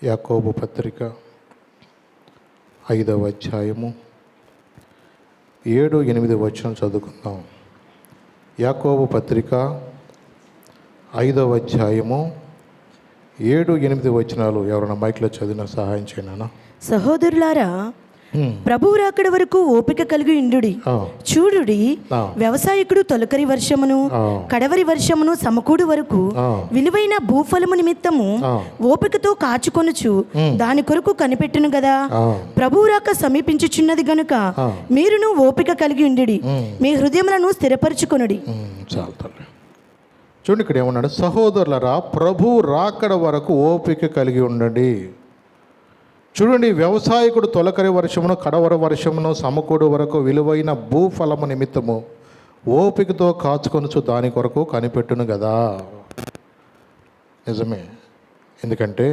యాకోబు పత్రిక 5వ అధ్యాయము 7-8 వచనం చదువుకుందాం. యాకోబు పత్రిక 5వ అధ్యాయము 7-8 వచనాలు ఎవరైనా మైక్లో చదివిన సహాయం చేయనా? సహోదరులారా, ప్రభువు రాకడ వరకు ఓపిక కలిగి ఇండుడి. చూడుడి, వ్యవసాయకుడు తొలకరి వర్షమును కడవరి వర్షమును సమకూడు వరకు విలువైన భూఫలము నిమిత్తము ఓపికతో కాచుకొనుచు దాని కొరకు కనిపెట్టును గదా. ప్రభువు రాక సమీపించుచున్నది గనుక మీరును ఓపిక కలిగి ఉండుడి, మీ హృదయములను స్థిరపరచుకొనుడి. చూడండి, ఇక్కడ ఏమన్నాడు? సహోదరులరా, ప్రభువు రాకడ వరకు ఓపిక కలిగి ఉండండి. చూడండి, వ్యవసాయకుడు తొలకరి వర్షమును కడవర వర్షమును సమకూడు వరకు విలువైన భూఫలము నిమిత్తము ఓపికతో కాచుకొనుచు దాని కొరకు కనిపెట్టును కదా. నిజమే, ఎందుకంటే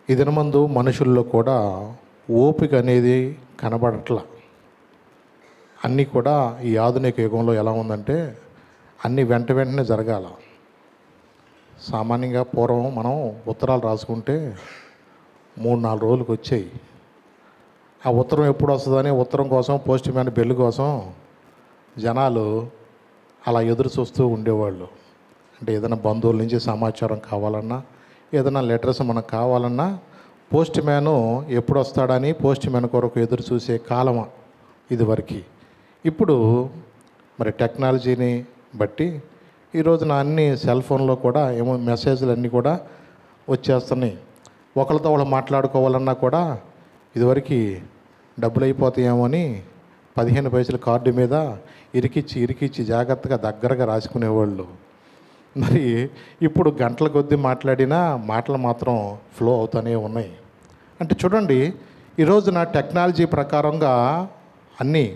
ఈ దినమందు మనుషుల్లో కూడా ఓపిక అనేది కనబడట్ల. అన్నీ కూడా ఈ ఆధునిక యుగంలో ఎలా ఉందంటే అన్నీ వెంటనే జరగాల. సామాన్యంగా పూర్వం మనం ఉత్తరాలు రాసుకుంటే 3-4 రోజులకు వచ్చాయి. ఆ ఉత్తరం ఎప్పుడు వస్తుందని ఉత్తరం కోసం పోస్ట్ మ్యాన్ బెల్ కోసం జనాలు అలా ఎదురు చూస్తూ ఉండేవాళ్ళు. అంటే ఏదైనా బంధువుల నుంచి సమాచారం కావాలన్నా, ఏదైనా లెటర్స్ మనకు కావాలన్నా పోస్ట్ మ్యాను ఎప్పుడు వస్తాడని పోస్ట్ మ్యాన్ కొరకు ఎదురు చూసే కాలం ఇదివరకు. ఇప్పుడు మరి టెక్నాలజీని బట్టి ఈ రోజున అన్ని సెల్ ఫోన్లో కూడా ఏమో మెసేజ్లు అన్నీ కూడా వచ్చేస్తున్నాయి. ఒకరితో వాళ్ళు మాట్లాడుకోవాలన్నా కూడా ఇదివరకు డబ్బులు అయిపోతాయేమో అని 15 పైసల కార్డు మీద ఇరికిచ్చి జాగ్రత్తగా దగ్గరగా రాసుకునేవాళ్ళు. మరి ఇప్పుడు గంటల కొద్దీ మాట్లాడినా మాటలు మాత్రం ఫ్లో అవుతూనే ఉన్నాయి. అంటే చూడండి, ఈ రోజున టెక్నాలజీ ప్రకారంగా అన్నీ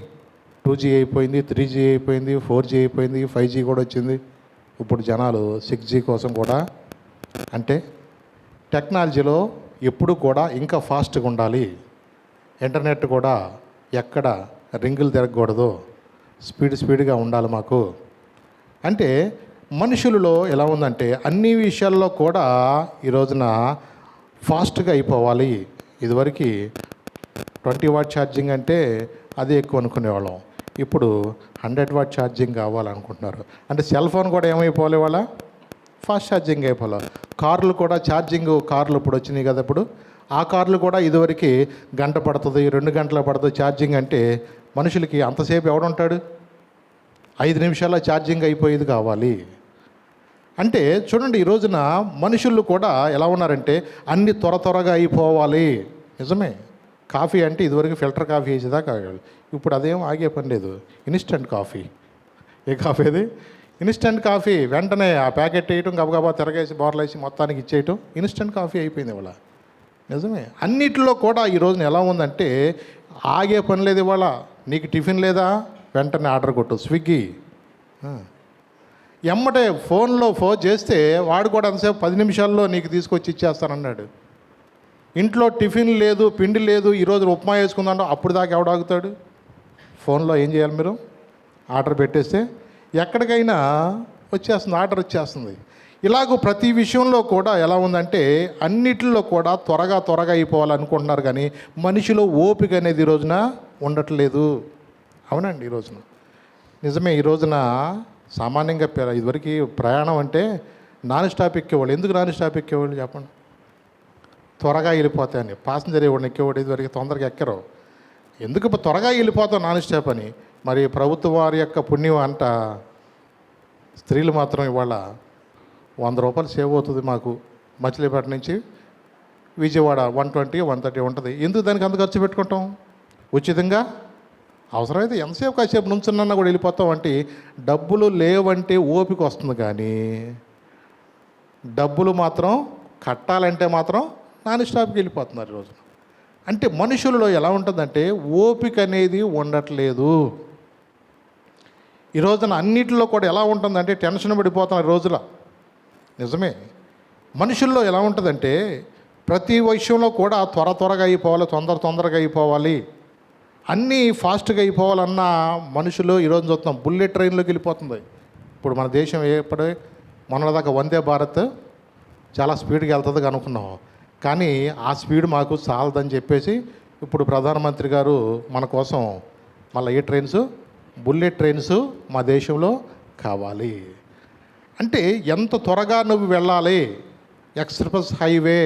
2G అయిపోయింది, 3G అయిపోయింది, 4G అయిపోయింది, 5G కూడా వచ్చింది. ఇప్పుడు జనాలు 6G కోసం కూడా, అంటే టెక్నాలజీలో ఎప్పుడు కూడా ఇంకా ఫాస్ట్గా ఉండాలి. ఇంటర్నెట్ కూడా ఎక్కడ రింగులు తిరగకూడదు, స్పీడ్గా ఉండాలి మాకు. అంటే మనుషులలో ఎలా ఉందంటే అన్ని విషయాల్లో కూడా ఈ రోజున ఫాస్ట్గా అయిపోవాలి. ఇదివరకు 20 వాట్ ఛార్జింగ్ అంటే అది ఎక్కువ అనుకునేవాళ్ళం. ఇప్పుడు 100 వాట్ ఛార్జింగ్ కావాలనుకుంటున్నారు. అంటే సెల్ ఫోన్ కూడా ఏమైపోవాలి, వాళ్ళ ఫాస్ట్ ఛార్జింగ్ అయిపోవాలి. కార్లు కూడా ఛార్జింగ్ కార్లు ఇప్పుడు వచ్చినాయి కదా. ఇప్పుడు ఆ కార్లు కూడా ఇదివరకు గంట పడుతుంది, 2 గంటలు పడుతుంది ఛార్జింగ్. అంటే మనుషులకి అంతసేపు ఎవడుంటాడు? 5 నిమిషాల్లో ఛార్జింగ్ అయిపోయేది కావాలి. అంటే చూడండి, ఈ రోజున మనుషులు కూడా ఎలా ఉన్నారంటే అన్నీ త్వరగా అయిపోవాలి. నిజమే, కాఫీ అంటే ఇదివరకు ఫిల్టర్ కాఫీ వేసేదాకా ఆగాడు. ఇప్పుడు అదేం ఆగే పని లేదు. Instant coffee. ఏ కాఫీ అది? Instant coffee. వెంటనే ఆ ప్యాకెట్ వేయటం, గబగబా తిరగేసి బోర్లు వేసి మొత్తానికి ఇచ్చేయటం, ఇన్స్టెంట్ కాఫీ అయిపోయింది ఇవాళ. నిజమే, అన్నిటిలో కూడా ఈ రోజున ఎలా ఉందంటే ఆగే పని లేదు. ఇవాళ నీకు టిఫిన్ లేదా, వెంటనే ఆర్డర్ కొట్టు, స్విగ్గీ. ఎమ్మటే ఫోన్లో ఫోన్ చేస్తే వాడు కూడా అంతసేపు 10 నిమిషాల్లో నీకు తీసుకొచ్చి ఇచ్చేస్తానన్నాడు. ఇంట్లో టిఫిన్ లేదు, పిండి లేదు, ఈరోజు ఉప్మా వేసుకుందాం, అప్పుడు దాకా ఎవడాగుతాడు? ఫోన్లో ఏం చేయాలి మీరు? ఆర్డర్ పెట్టేస్తే ఎక్కడికైనా వచ్చేస్తుంది, ఆర్డర్ వచ్చేస్తుంది. ఇలాగూ ప్రతి విషయంలో కూడా ఎలా ఉందంటే అన్నిటిలో కూడా త్వరగా అయిపోవాలనుకుంటున్నారు. కానీ మనిషిలో ఓపిక అనేది ఈ రోజున ఉండట్లేదు. అవునండి, ఈ రోజున నిజమే. ఈ రోజున సామాన్యంగా ఇదివరకు ప్రయాణం అంటే నాన్ స్టాప్ ఎక్కేవాళ్ళు. ఎందుకు నాన్ స్టాప్ ఎక్కేవాళ్ళు చెప్పండి? త్వరగా వెళ్ళిపోతాయని. ప్యాసింజర్ ఇవ్వడం ఎక్కేవాడు ఇదివరకు తొందరగా ఎక్కరు. ఎందుకు త్వరగా వెళ్ళిపోతాం నాన్ స్టాప్ అని. మరి ప్రభుత్వం వారి యొక్క పుణ్యం అంట స్త్రీలు మాత్రం ఇవాళ 100 రూపాయలు సేవ్ అవుతుంది మాకు. మచిలీపట్నం నుంచి విజయవాడ 120, 130 ఉంటుంది. ఎందుకు దానికి అంత ఖర్చు పెట్టుకుంటాం? ఉచితంగా అవసరమైతే ఎంతసేపు కాసేపు నుంచున్నా కూడా వెళ్ళిపోతాం. అంటే డబ్బులు లేవంటే ఓపిక వస్తుంది, కానీ డబ్బులు మాత్రం కట్టాలంటే మాత్రం నాన్ స్టాప్కి వెళ్ళిపోతున్నారు ఈరోజు. అంటే మనుషులలో ఎలా ఉంటుందంటే ఓపిక అనేది ఉండట్లేదు. ఈ రోజున అన్నిటిలో కూడా ఎలా ఉంటుందంటే టెన్షన్ పడిపోతున్నారు ఈ రోజులో. నిజమే, మనుషుల్లో ఎలా ఉంటుందంటే ప్రతి విషయంలో కూడా త్వరగా అయిపోవాలి, తొందరగా అయిపోవాలి, అన్నీ ఫాస్ట్గా అయిపోవాలన్న మనుషులు ఈరోజు చూస్తున్నాం. బుల్లెట్ ట్రైన్లోకి వెళ్ళిపోతుంది. ఇప్పుడు మన దేశం ఎప్పుడు మొన్నదాకా వందే భారత్ చాలా స్పీడ్గా వెళ్తుంది అనుకున్నాం. కానీ ఆ స్పీడ్ మాకు చాలదని చెప్పేసి ఇప్పుడు ప్రధానమంత్రి గారు మన కోసం మళ్ళీ ఏ ట్రైన్స్, బుల్లెట్ ట్రైన్స్ మా దేశంలో కావాలి. అంటే ఎంత త్వరగా నువ్వు వెళ్ళాలి. ఎక్స్ప్రెస్ హైవే,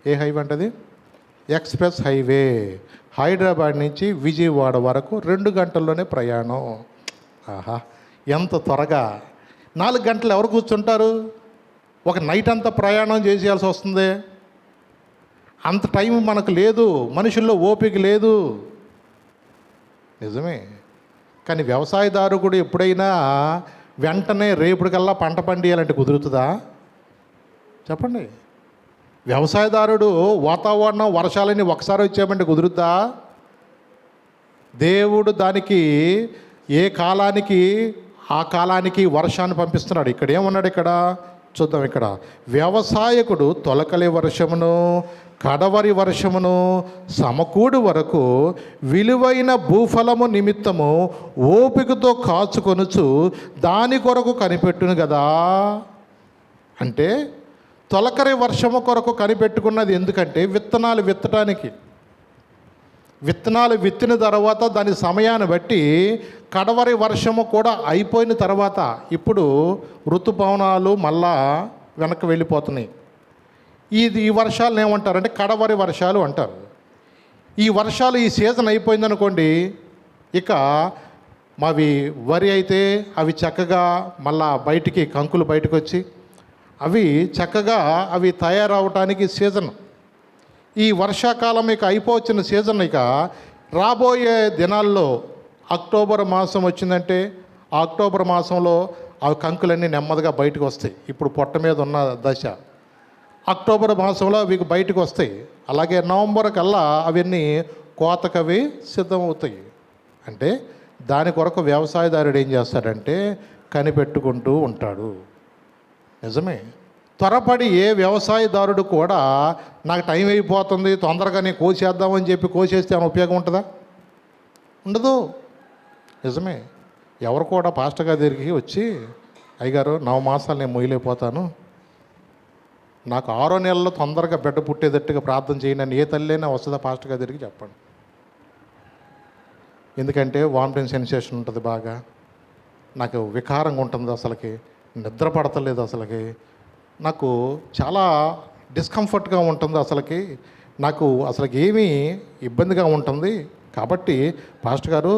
ఏ హైవే అంటది? ఎక్స్ప్రెస్ హైవే హైదరాబాద్ నుంచి విజయవాడ వరకు 2 గంటల్లోనే ప్రయాణం. ఆహా, ఎంత త్వరగా! 4 గంటలు ఎవరు కూర్చుంటారు? ఒక నైట్ అంతా ప్రయాణం చేసేయాల్సి వస్తుంది. అంత టైం మనకు లేదు, మనుషుల్లో ఓపిక లేదు. నిజమే. కానీ వ్యవసాయదారుడు ఎప్పుడైనా వెంటనే రేపటికల్లా పంట పండియాలంటే కుదురుతుందా? చెప్పండి. వ్యవసాయదారుడు వాతావరణం వర్షాలని ఒకసారి వచ్చామంటే కుదురుద్దా? దేవుడు దానికి ఏ కాలానికి ఆ కాలానికి వర్షాన్ని పంపిస్తున్నాడు. ఇక్కడ ఏమన్నాడు? ఇక్కడ చూద్దాం. ఇక్కడ వ్యవసాయకుడు తొలకలి వర్షమును కడవరి వర్షమును సమకూడు వరకు విలువైన భూఫలము నిమిత్తము ఓపికతో కాచుకొనుచు దాని కొరకు కనిపెట్టును కదా. అంటే తొలకరి వర్షము కొరకు కనిపెట్టుకున్నది ఎందుకంటే విత్తనాలు విత్తడానికి. విత్తనాలు విత్తిన తర్వాత దాని సమయాన్ని బట్టి కడవరి వర్షము కూడా అయిపోయిన తర్వాత ఇప్పుడు ఋతుపవనాలు మళ్ళా వెనక్కి వెళ్ళిపోతున్నాయి. ఈ వర్షాలను ఏమంటారంటే కడవరి వర్షాలు అంటారు. ఈ వర్షాలు ఈ సీజన్ అయిపోయిందనుకోండి, ఇక మావి వరి అయితే అవి చక్కగా మళ్ళా బయటికి కంకులు బయటకు వచ్చి అవి చక్కగా అవి తయారవటానికి సీజన్. ఈ వర్షాకాలం ఇక అయిపోవచ్చిన సీజన్ ఇక రాబోయే దినాల్లో అక్టోబర్ మాసం వచ్చిందంటే ఆ అక్టోబర్ మాసంలో ఆ కంకులన్నీ నెమ్మదిగా బయటకు వస్తాయి. ఇప్పుడు పొట్ట మీద ఉన్న దశ. అక్టోబర్ మాసంలో అవి బయటకు వస్తాయి. అలాగే నవంబర్ కల్లా అవన్నీ కోతకవి సిద్ధమవుతాయి. అంటే దాని కొరకు వ్యవసాయదారుడు ఏం చేస్తాడంటే కనిపెట్టుకుంటూ ఉంటాడు. నిజమే. త్వరపడి ఏ వ్యవసాయదారుడు కూడా నాకు టైం అయిపోతుంది తొందరగా నేను కోసేద్దామని చెప్పి కోసేస్తే ఏమైనా ఉపయోగం ఉంటుందా? ఉండదు. నిజమే. ఎవరు కూడా పాస్టర్ గారి దగ్గరికి వచ్చి, అయ్యగారు 9 మాసాలు నేను మొయ్యలేకపోతాను, నాకు 6వ నెలలో తొందరగా బిడ్డ పుట్టేటట్టుగా ప్రార్థన చేయండి అని ఏ తల్లైనా వస్తుందా పాస్టర్ గారి దగ్గరికి? చెప్పండి. ఎందుకంటే వామిటింగ్ సెన్సేషన్ ఉంటుంది, బాగా నాకు వికారంగా ఉంటుంది, అసలుకి నిద్ర పడతలేదు, అసలుకి నాకు చాలా డిస్కంఫర్ట్గా ఉంటుంది, అసలుకి నాకు అసలుకి ఏమీ ఇబ్బందిగా ఉంటుంది. కాబట్టి పాస్టర్ గారు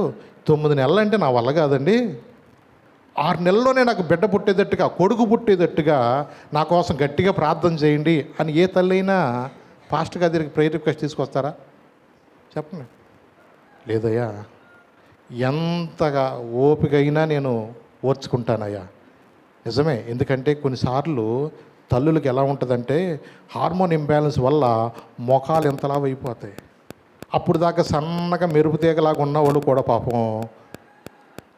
9 నెలలు అంటే నా వల్ల కాదండి, 6 నెలల్లోనే నాకు బిడ్డ పుట్టేటట్టుగా, కొడుకు పుట్టేటట్టుగా నా కోసం గట్టిగా ప్రార్థన చేయండి అని ఏ తల్లైనా పాస్టర్ గారి దగ్గరికి ప్రేయర్ రిక్వెస్ట్ తీసుకొస్తారా? చెప్పండి. లేదయ్యా, ఎంతగా ఓపిక అయినా నేను ఓర్చుకుంటానయ్యా. నిజమే. ఎందుకంటే కొన్నిసార్లు తల్లులకి ఎలా ఉంటుందంటే హార్మోన్ ఇంబ్యాలెన్స్ వల్ల మొఖాలు ఎంతలా అయిపోతాయి. అప్పుడు దాకా సన్నగా మెరుపు తీగలాగా ఉన్నవాళ్ళు కూడా పాపం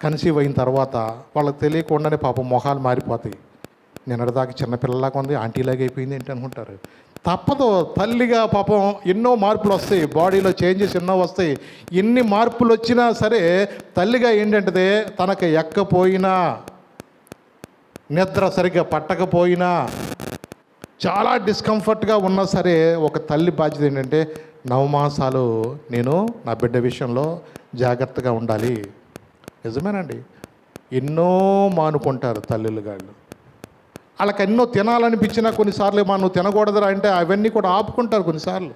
కన్సీవ్ అయిన తర్వాత వాళ్ళకి తెలియకుండానే పాపం మొఖాలు మారిపోతాయి. నిన్నటిదాకా చిన్నపిల్లలాగా ఉంది, ఆంటీలాగా అయిపోయింది ఏంటి అనుకుంటారు. తప్పదు. తల్లిగా పాపం ఎన్నో మార్పులు వస్తాయి, బాడీలో చేంజెస్ ఎన్నో వస్తాయి. ఎన్ని మార్పులు వచ్చినా సరే తల్లిగా ఏంటంటే తనకు ఎక్కపోయినా, నిద్ర సరిగ్గా పట్టకపోయినా, చాలా డిస్కంఫర్ట్గా ఉన్నా సరే ఒక తల్లి బాధ్యత ఏంటంటే 9 మాసాలు నేను నా బిడ్డ విషయంలో జాగ్రత్తగా ఉండాలి. నిజమేనండి. ఎన్నో మానుకుంటారు తల్లులు గాళ్ళు. వాళ్ళకి ఎన్నో తినాలనిపించినా కొన్నిసార్లు మనం తినకూడదురా అంటే అవన్నీ కూడా ఆపుకుంటారు కొన్నిసార్లు.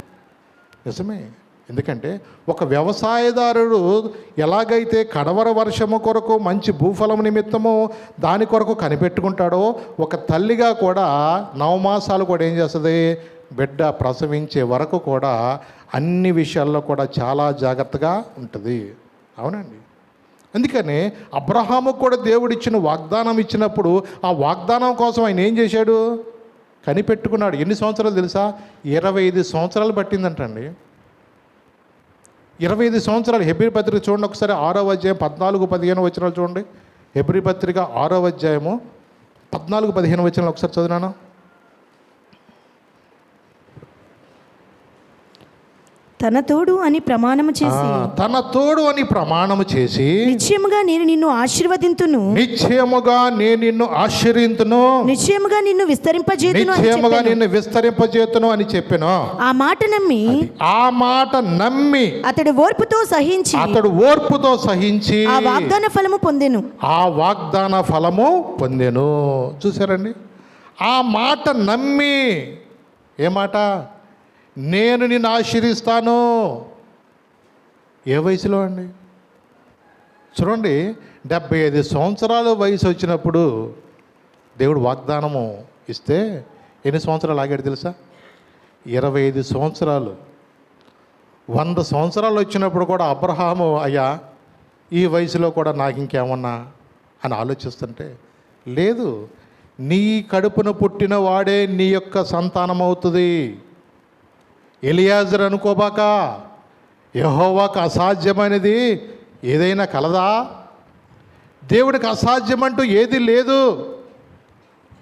నిజమే. ఎందుకంటే ఒక వ్యవసాయదారుడు ఎలాగైతే కడవర వర్షము కొరకు మంచి భూఫలం నిమిత్తము దాని కొరకు కనిపెట్టుకుంటాడో, ఒక తల్లిగా కూడా 9 మాసాలు కూడా ఏం చేస్తుంది, బిడ్డ ప్రసవించే వరకు కూడా అన్ని విషయాల్లో కూడా చాలా జాగ్రత్తగా ఉంటుంది. అవునండి. అందుకని అబ్రహాముకు కూడా దేవుడిచ్చిన వాగ్దానం ఇచ్చినప్పుడు ఆ వాగ్దానం కోసం ఆయన ఏం చేశాడు, కనిపెట్టుకున్నాడు. ఎన్ని సంవత్సరాలు తెలుసా? 25 సంవత్సరాలు పట్టిందంటండి. 25 సంవత్సరాలు. హెబ్రీ పత్రిక చూడండి ఒకసారి, 6వ అధ్యాయం 14-15 వచనాలు చూడండి. హెబ్రీ పత్రిక 6వ అధ్యాయము 14-15 వచనాలు ఒకసారి చదివినాను. తన తోడు అని ప్రమాణము చేసి తన తోడు అని ప్రమాణము చేసి నిశ్చయముగా నేను నిన్ను ఆశీర్వదింతును, నిశ్చయముగా నేను నిన్ను ఆశీర్వదింతును, నిశ్చయముగా నిన్ను విస్తరింపజేతును అని నిశ్చయముగా చెప్పెను. నిన్ను విస్తరింపజేతును అని చెప్పాను. ఆ మాట నమ్మి ఆ మాట నమ్మి అతడు ఓర్పుతో సహించి అతడు ఓర్పుతో సహించి ఆ వాగ్దాన ఫలము పొందెను. ఆ వాగ్దాన ఫలము పొందెను. చూసారండి, ఆ మాట నమ్మి, ఏ మాట? నేను నిన్ను ఆశీర్వదిస్తాను. ఏ వయసులో అండి? చూడండి, 75 సంవత్సరాల వయసు వచ్చినప్పుడు దేవుడు వాగ్దానము ఇస్తే ఎన్ని సంవత్సరాలు ఆగాడు తెలుసా? 25 సంవత్సరాలు. 100 సంవత్సరాలు వచ్చినప్పుడు కూడా అబ్రహాము, అయ్యా ఈ వయసులో కూడా నాకు ఇంకేమన్నా అని ఆలోచిస్తుంటే, లేదు, నీ కడుపున పుట్టిన వాడే నీ యొక్క సంతానం అవుతుంది. ఎలియాజరు అనుకోబాక, యెహోవాకు అసాధ్యమైనది ఏదైనా కలదా? దేవుడికి అసాధ్యమంటూ ఏది లేదు.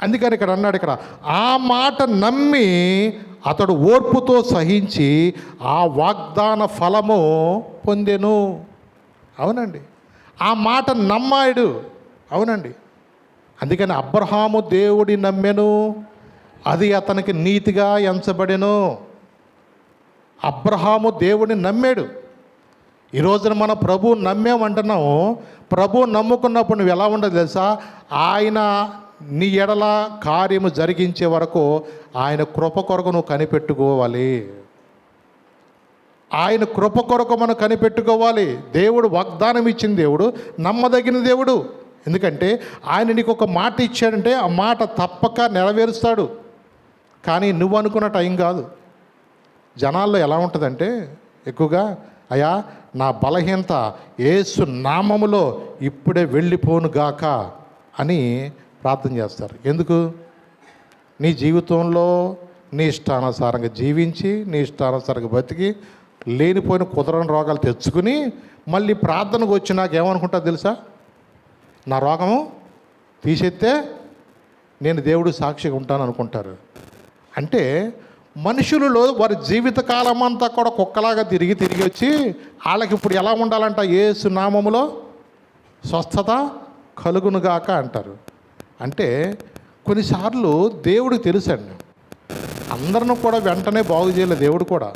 అందుకని ఇక్కడ అన్నాడు, ఇక్కడ ఆ మాట నమ్మి అతడు ఓర్పుతో సహించి ఆ వాగ్దాన ఫలము పొందెను. అవునండి, ఆ మాట నమ్మాడు. అవునండి, అందుకని అబ్రహాము దేవుడి నమ్మెను, అది అతనికి నీతిగా ఎంచబడెను. అబ్రహాము దేవుడిని నమ్మాడు. ఈ రోజున మన ప్రభు నమ్మేమంటున్నాము. ప్రభు నమ్ముకున్నప్పుడు నువ్వు ఎలా ఉండదు తెలుసా? ఆయన నీ ఎడల కార్యము జరిగించే వరకు ఆయన కృప కొరకు నువ్వు కనిపెట్టుకోవాలి. ఆయన కృప కొరకు మనం కనిపెట్టుకోవాలి. దేవుడు వాగ్దానం ఇచ్చిన దేవుడు, నమ్మదగిన దేవుడు. ఎందుకంటే ఆయన నీకు ఒక మాట ఇచ్చాడంటే ఆ మాట తప్పక నెరవేరుస్తాడు. కానీ నువ్వు అనుకున్న టైం కాదు. జనాల్లో ఎలా ఉంటుందంటే, ఎక్కువగా అయ్యా నా బలహీనత యేసు నామములో ఇప్పుడే వెళ్ళిపోను గాక అని ప్రార్థన చేస్తారు. ఎందుకు? నీ జీవితంలో నీ ఇష్టానుసారంగా జీవించి, నీ ఇష్టానుసారంగా బతికి, లేనిపోయిన కుదరని రోగాలు తెచ్చుకుని మళ్ళీ ప్రార్థనకు వచ్చి నాకేమనుకుంటా తెలుసా? నా రోగము తీసేస్తే నేను దేవుడు సాక్షిగా ఉంటాను అనుకుంటారు. అంటే మనుషులలో వారి జీవితకాలం అంతా కూడా కుక్కలాగా తిరిగి వచ్చి వాళ్ళకి ఇప్పుడు ఎలా ఉండాలంట? యేసు నామములో స్వస్థత కలుగునుగాక అంటారు. అంటే కొన్నిసార్లు దేవుడికి తెలుసండి, అందరిని కూడా వెంటనే బాగు చేయలేదు దేవుడు కూడా.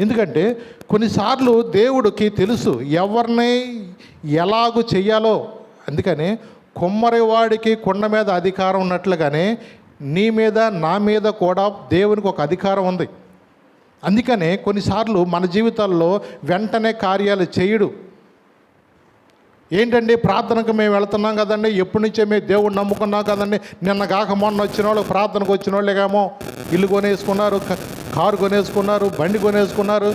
ఎందుకంటే కొన్నిసార్లు దేవుడికి తెలుసు ఎవరిని ఎలాగూ చెయ్యాలో. అందుకని కుమ్మరివాడికి కొండ మీద అధికారం ఉన్నట్లుగానే నీ మీద నా మీద కూడా దేవునికి ఒక అధికారం ఉంది. అందుకనే కొన్నిసార్లు మన జీవితాల్లో వెంటనే కార్యాలు చేయడు. ఏంటండి, ప్రార్థనకు మేము వెళుతున్నాం కదండి, ఎప్పటి నుంచే మేము దేవుడు నమ్ముకున్నాం కదండి, నిన్న కాక మొన్న వచ్చిన వాళ్ళు, ప్రార్థనకు వచ్చిన వాళ్ళేమో ఇల్లు కొనేసుకున్నారు, కారు కొనేసుకున్నారు, బండి కొనేసుకున్నారు.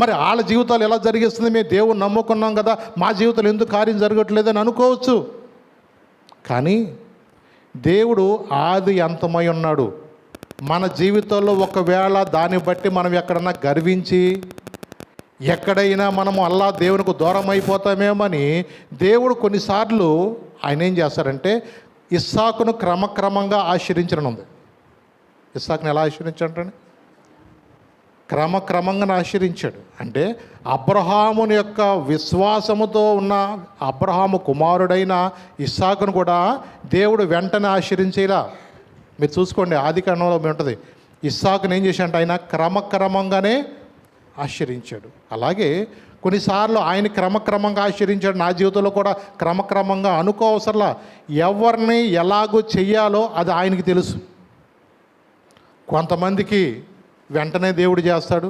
మరి వాళ్ళ జీవితాలు ఎలా జరిగిస్తుంది? మేము దేవుడు నమ్ముకున్నాం కదా, మా జీవితంలో ఎందుకు కార్యం జరగట్లేదని అనుకోవచ్చు. కానీ దేవుడు ఆది అంతమై ఉన్నాడు. మన జీవితంలో ఒకవేళ దాన్ని బట్టి మనం ఎక్కడన్నా గర్వించి ఎక్కడైనా మనము అల్లా దేవునికి దూరం అయిపోతామేమని దేవుడు కొన్నిసార్లు ఆయన ఏం చేస్తారంటే ఇస్సాకును క్రమక్రమంగా ఆశీర్వించడం ఉంది. ఇస్సాకుని ఎలా ఆశీర్వించాడంటే క్రమక్రమంగా ఆశీర్వించాడు. అంటే అబ్రహాముని యొక్క విశ్వాసముతో ఉన్న అబ్రహాము కుమారుడైన ఇస్సాకును కూడా దేవుడు వెంటనే ఆశీర్వించేలా. మీరు చూసుకోండి, ఆది కాండంలో ఉంటుంది, ఇస్సాకుని ఏం చేశాడంటే ఆయన క్రమక్రమంగానే ఆశీర్వించాడు. అలాగే కొన్నిసార్లు ఆయన క్రమక్రమంగా ఆశీర్వించాడు. నా జీవితంలో కూడా క్రమక్రమంగా అనుకోవసరలా, ఎవరిని ఎలాగో చెయ్యాలో అది ఆయనకి తెలుసు. కొంతమందికి వెంటనే దేవుడు చేస్తాడు,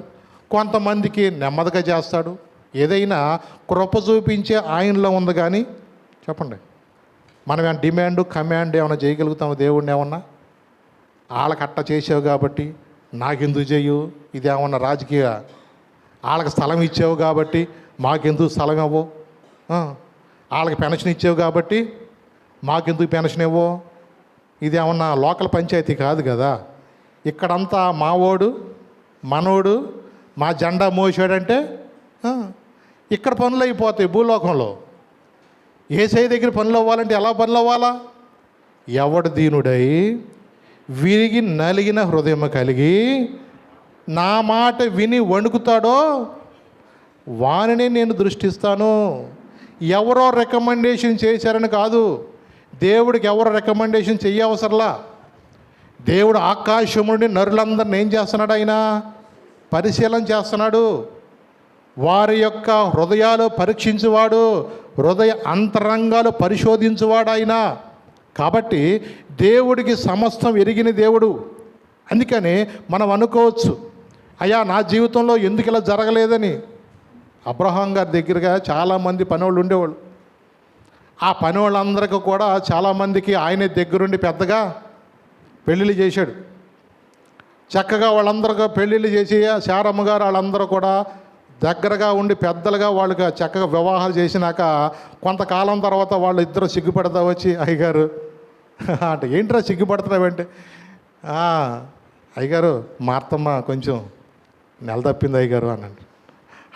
కొంతమందికి నెమ్మదిగా చేస్తాడు. ఏదైనా కృప చూపించే ఆయనలో ఉంది. కానీ చెప్పండి, మనం ఏమైనా డిమాండ్ కమాండ్ ఏమైనా చేయగలుగుతాము దేవుడిని? ఏమన్నా వాళ్ళకి అట్ట చేసావు కాబట్టి నాకెందుకు చెయ్యు? ఇదేమన్నా రాజకీయ? వాళ్ళకి స్థలం ఇచ్చావు కాబట్టి మాకెందుకు స్థలం ఇవ్వవు? వాళ్ళకి పెన్షన్ ఇచ్చావు కాబట్టి మాకెందుకు పెన్షన్ ఇవ్వవు? ఇదేమన్నా లోకల్ పంచాయతీ కాదు కదా. ఇక్కడంతా మావోడు మనోడు మా జెండా మోసాడంటే ఇక్కడ పనులు అయిపోతాయి. భూలోకంలో యేసయ్య దగ్గర పనులు అవ్వాలంటే ఎలా పనులు అవ్వాలా? ఎవడు దీనుడై విరిగి నలిగిన హృదయం కలిగి నా మాట విని వణుకుతాడో వానినే నేను దృష్టిస్తాను. ఎవరో రికమెండేషన్ చేశారని కాదు, దేవుడికి ఎవరు రికమెండేషన్ చెయ్యవసరలా. దేవుడు ఆకాశం నుండి నరులందరిని ఏం చేస్తున్నాడు? ఆయన పరిశీలన చేస్తున్నాడు. వారి యొక్క హృదయాలు పరీక్షించువాడు, హృదయ అంతరంగాలు పరిశోధించువాడు ఆయన. కాబట్టి దేవుడికి సమస్తం ఎరిగిన దేవుడు. అందుకని మనం అనుకోవచ్చు, అయ్యా నా జీవితంలో ఎందుకు ఇలా జరగలేదని. అబ్రహాం గారి దగ్గరగా చాలామంది పనివాళ్ళు ఉండేవాళ్ళు. ఆ పనివాళ్ళందరికీ కూడా చాలామందికి ఆయన దగ్గరుండి పెద్దగా పెళ్ళిళ్ళు చేశాడు. చక్కగా వాళ్ళందరికీ పెళ్ళిళ్ళు చేసి శారమ్మ గారు వాళ్ళందరూ కూడా దగ్గరగా ఉండి పెద్దలుగా వాళ్ళకి చక్కగా వివాహాలు చేసినాక కొంతకాలం తర్వాత వాళ్ళు ఇద్దరు సిగ్గుపడతా వచ్చి, అయ్యగారు అంటే ఏంట్రా సిగ్గుపడుతున్నావంటే, అయ్యగారు మా అత్తమ్మ కొంచెం నెల తప్పింది అయ్యగారు అనండి.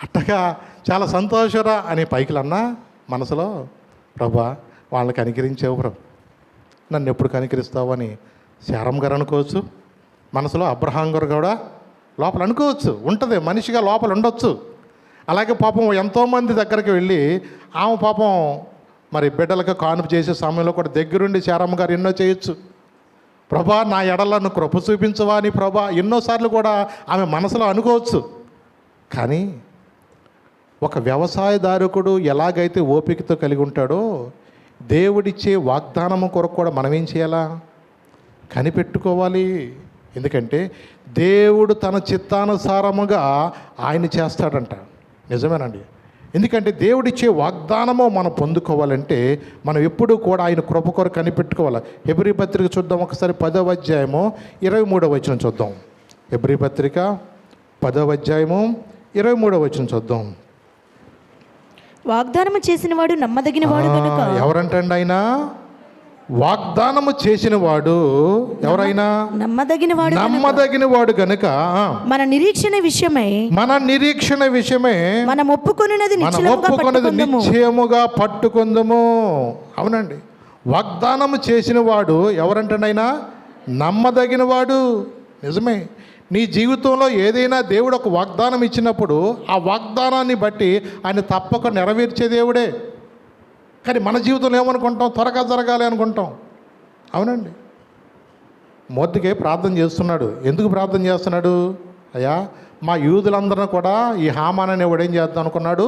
అట్టగా చాలా సంతోషరా అని పైకిలన్నా మనసులో, ప్రభా వాళ్ళని కనికరించావు ప్రభు, నన్ను ఎప్పుడు కనికరిస్తావు అని శారమ్మ గారు అనుకోవచ్చు. మనసులో అబ్రహాం గారు కూడా లోపల అనుకోవచ్చు, ఉంటుంది మనిషిగా లోపల ఉండొచ్చు. అలాగే పాపం ఎంతోమంది దగ్గరికి వెళ్ళి ఆమె పాపం మరి బిడ్డలకు కానుపు చేసే సమయంలో కూడా దగ్గరుండి శారమ్మ గారు ఎన్నో చేయొచ్చు. ప్రభా నా ఎడలను కృప చూపించవా అని ప్రభా ఎన్నోసార్లు కూడా ఆమె మనసులో అనుకోవచ్చు. కానీ ఒక వ్యవసాయదారుకుడు ఎలాగైతే ఓపికతో కలిగి ఉంటాడో దేవుడిచ్చే వాగ్దానము కొరకు కూడా మనం ఏం చేయాలా? కనిపెట్టుకోవాలి. ఎందుకంటే దేవుడు తన చిత్తానుసారముగా ఆయన చేస్తాడంట. నిజమేనండి. ఎందుకంటే దేవుడిచ్చే వాగ్దానము మనం పొందుకోవాలంటే మనం ఎప్పుడూ కూడా ఆయన కృప కొరకు కనిపెట్టుకోవాలి. హెబ్రీ పత్రిక చూద్దాం ఒకసారి, 10వ అధ్యాయము 23వ వచనం చూద్దాం. హెబ్రీ పత్రిక 10వ అధ్యాయము 23వ వచనం చూద్దాం. వాగ్దానము చేసిన వాడు నమ్మదగిన వాడు కనుక. ఎవరంటండి ఆయన? వాగ్దానము చేసిన వాడు ఎవరైనా నమ్మదగిన వాడు గనుక మన నిరీక్షణ విషయమై మనం ఒప్పుకొన్నది నిశ్చయముగా పట్టుకుందము. అవునండి, వాగ్దానము చేసిన వాడు ఎవరంటండి? ఆయన నమ్మదగిన వాడు. నిజమే. నీ జీవితంలో ఏదైనా దేవుడు ఒక వాగ్దానం ఇచ్చినప్పుడు ఆ వాగ్దానాన్ని బట్టి ఆయన తప్పక నెరవేర్చే దేవుడే. కానీ మన జీవితంలో ఏమనుకుంటాం? త్వరగా జరగాలి అనుకుంటాం. అవునండి. మొదటికే ప్రార్థన చేస్తున్నాడు. ఎందుకు ప్రార్థన చేస్తున్నాడు? అయ్యా మా యూదులందరినీ కూడా ఈ హామానని ఎవడేం చేద్దాం అనుకున్నాడు?